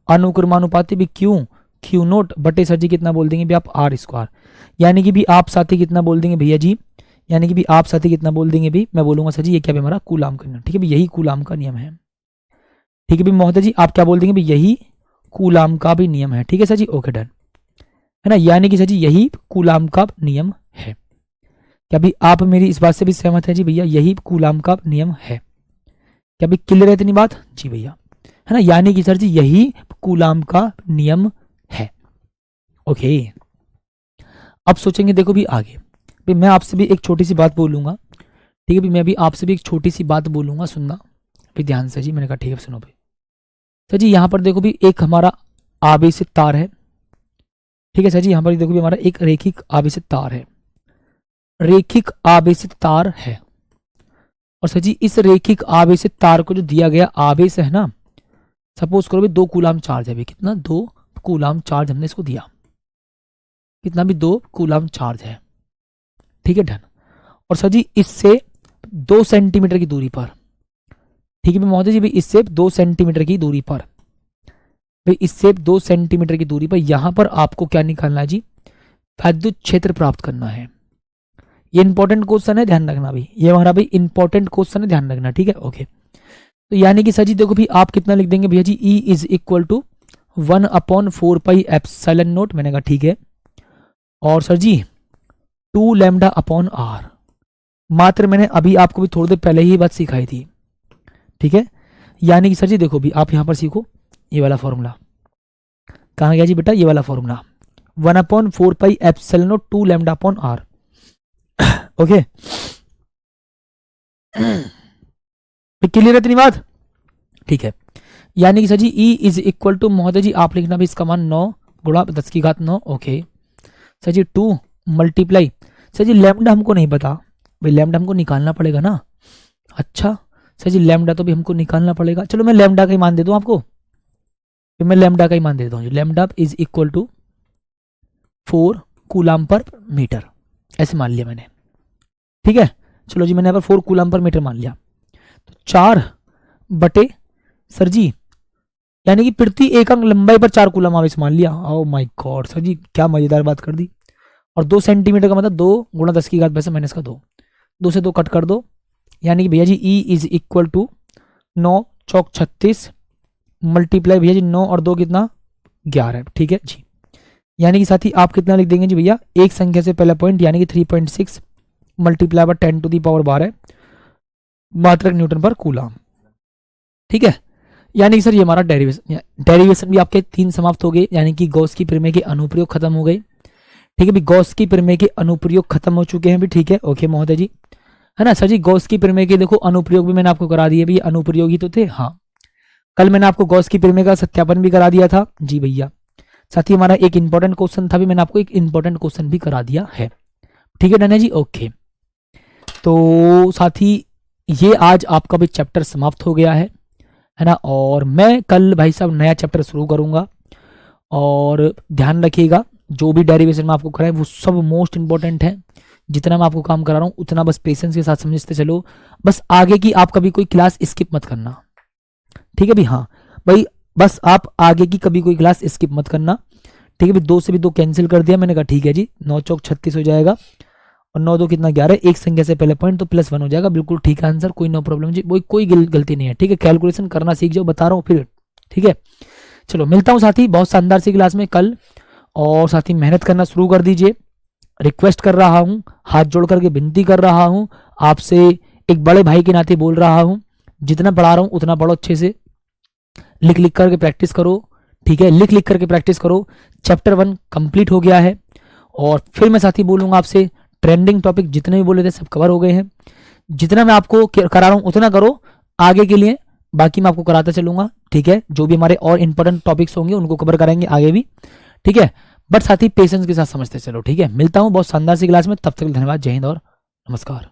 [SPEAKER 1] अनुक्रमानुपाती भी Q0 बटे सर जी कितना बोल देंगे भी आप r², यानी कि भी आप साथी कितना बोल देंगे भैया जी, यानी कि भी आप साथी कितना बोल देंगे भी मैं बोलूंगा सर जी ये क्या भी हमारा कूलाम का नियम। ठीक है भी यही कूलाम का नियम है। ठीक है भी महोदय जी, आप क्या बोल देंगे भी यही कूलाम का भी नियम है। ठीक है सर जी, ओके डन, है ना, यानी कि सर जी यही कूलाम का नियम है। क्या भी आप मेरी इस बात से भी सहमत है जी भैया, यही कूलाम का नियम है। क्या भी क्लियर है इतनी बात जी भैया, है ना, यानी कि सर जी यही कूलाम का नियम है। ओके, अब सोचेंगे देखो भी आगे, भी मैं आपसे भी एक छोटी सी बात बोलूंगा। ठीक है भी, मैं भी आपसे भी एक छोटी सी बात बोलूंगा, सुनना भी ध्यान से जी। मैंने कहा ठीक है सुनो भाई। सर जी यहाँ पर देखो भी एक हमारा आवेशित तार है। ठीक है सर जी, यहाँ पर देखो भी हमारा एक रेखिक आवेशित तार है, रेखिक आवेशित तार है। और सर जी इस रेखिक आवेशित तार को जो दिया गया आवेश है ना, सपोज करो भी 2 कूलाम चार्ज है भी, कितना 2 कूलाम चार्ज हमने इसको दिया, कितना भी 2 कूलाम चार्ज है। ठीक है डन। और सर जी इससे 2 सेंटीमीटर की दूरी पर, ठीक है महोदय जी भाई, इससे 2 सेंटीमीटर की दूरी पर, भाई इससे 2 सेंटीमीटर की दूरी पर यहां पर आपको क्या निकालना है जी, विद्युत क्षेत्र प्राप्त करना है। ये इंपॉर्टेंट क्वेश्चन है, ध्यान रखना भाई, ये हमारा भाई इंपॉर्टेंट क्वेश्चन है, ध्यान रखना। ठीक है ओके, तो यानी कि सर जी देखो भी आप कितना लिख देंगे भैया जी, E is equal to 1/4 pi epsilon naught. मैंने कहा ठीक है। और सर जी 2 लैम्डा अपॉन आर, मात्र मैंने अभी आपको भी थोड़ी देर पहले ही बात सिखाई थी। ठीक है, यानी कि सर जी देखो भी आप यहां पर सीखो ये वाला फॉर्मूला, कहाँ गया जी बेटा, ये वाला formula 1/4 pi epsilon naught 2 lambda upon R. Okay clear है इतनी बात? ठीक है, यानी कि सर जी E इज इक्वल टू महोदय जी आप लिखना भी इसका मान 9 गुणा 10 की घात 9। ओके सर जी 2 मल्टीप्लाई, सर जी लैम्डा हमको नहीं पता भाई, लैम्डा हमको निकालना पड़ेगा ना। अच्छा सर जी लैम्डा तो भी हमको निकालना पड़ेगा, चलो मैं लैम्डा का ही मान दे दूं आपको, फिर मैं लैम्डा का ही मान देता हूँ। Lambda is equal to 4 coulomb per metre, ऐसे मान लिया मैंने। ठीक है, चलो जी मैंने यहाँ पर 4 कूलाम पर मीटर मान लिया, तो 4 बटे सर जी यानी कि प्रति एकक लंबाई पर 4 कूलम आवेश मान लिया। ओह माय गॉड सर जी क्या मजेदार बात कर दी। और 2 सेंटीमीटर का मतलब 2 गुणा 10 की घात वैसे माइनस का 2, 2 से 2 कट कर दो, यानी कि भैया जी E इज इक्वल टू 9 चौक 36 मल्टीप्लाई भैया जी 9 और 2 कितना 11। ठीक है जी, यानी कि साथ ही आप कितना लिख देंगे जी भैया, एक संख्या से पहला पॉइंट यानी कि 3.6 multiply by 10 to the power 12 मात्रक न्यूटन पर कूलम। ठीक है, यानी कि सर ये हमारा डेरिवेशन भी आपके 3 समाप्त हो गए, यानी कि गॉस की प्रमेय के अनुप्रयोग खत्म हो गए। ठीक है भी, गॉस की प्रमेय के अनुप्रयोग खत्म हो चुके हैं भी। ठीक है ओके महोदय जी, है ना सर जी गॉस की प्रमेय के देखो अनुप्रयोग भी मैंने आपको करा दिए भी, अनुप्रयोग ही तो थे। हाँ कल मैंने आपको गॉस की प्रमेय का सत्यापन भी करा दिया था जी भैया। साथ ही हमारा एक इंपॉर्टेंट क्वेश्चन था भी, मैंने आपको एक इंपॉर्टेंट क्वेश्चन भी करा दिया है। ठीक है डन है जी ओके, तो साथ ही ये आज आपका भी चैप्टर समाप्त हो गया है ना। और मैं कल भाई साहब नया चैप्टर शुरू करूंगा, और ध्यान रखिएगा जो भी डेरिवेशन में आपको कराए वो सब मोस्ट इंपॉर्टेंट है। जितना मैं आपको काम करा रहा हूँ उतना बस पेशेंस के साथ समझते चलो, बस आगे की आप कभी कोई क्लास स्किप मत करना। ठीक है भी, हाँ भाई बस आप आगे की कभी कोई क्लास स्किप मत करना। ठीक है भी, 2 से भी 2 कैंसिल कर दिया, मैंने कहा ठीक है जी 9 चौक 36 हो जाएगा, और 9 2 कितना 11, एक संख्या से पहले पॉइंट तो +1 हो जाएगा। बिल्कुल ठीक है आंसर, कोई नो प्रॉब्लम जी, कोई गलती नहीं है। ठीक है, कैलकुलेशन करना सीख जाओ, बता रहा हूँ फिर। ठीक है चलो मिलता हूँ साथी बहुत शानदार सी क्लास में कल, और साथी मेहनत करना शुरू कर दीजिए। रिक्वेस्ट कर रहा हूँ, हाथ जोड़ करके विनती कर रहा हूँ आपसे, एक बड़े भाई के नाते बोल रहा हूँ, जितना पढ़ा रहा हूँ उतना पढ़ो अच्छे से, लिख लिख करके प्रैक्टिस करो। ठीक है, लिख लिख करके प्रैक्टिस करो। चैप्टर 1 कंप्लीट हो गया है, और फिर मैं साथी बोलूंगा आपसे ट्रेंडिंग टॉपिक जितने भी बोले थे सब कवर हो गए हैं। जितना मैं आपको करा रहा हूँ उतना करो आगे के लिए, बाकी मैं आपको कराता चलूंगा। ठीक है, जो भी हमारे और इंपॉर्टेंट टॉपिक्स होंगे उनको कवर कराएंगे आगे भी। ठीक है, बट साथ ही पेशेंस के साथ समझते चलो। ठीक है, मिलता हूँ बहुत शानदार सी क्लास में, तब तक धन्यवाद, जय हिंद और नमस्कार।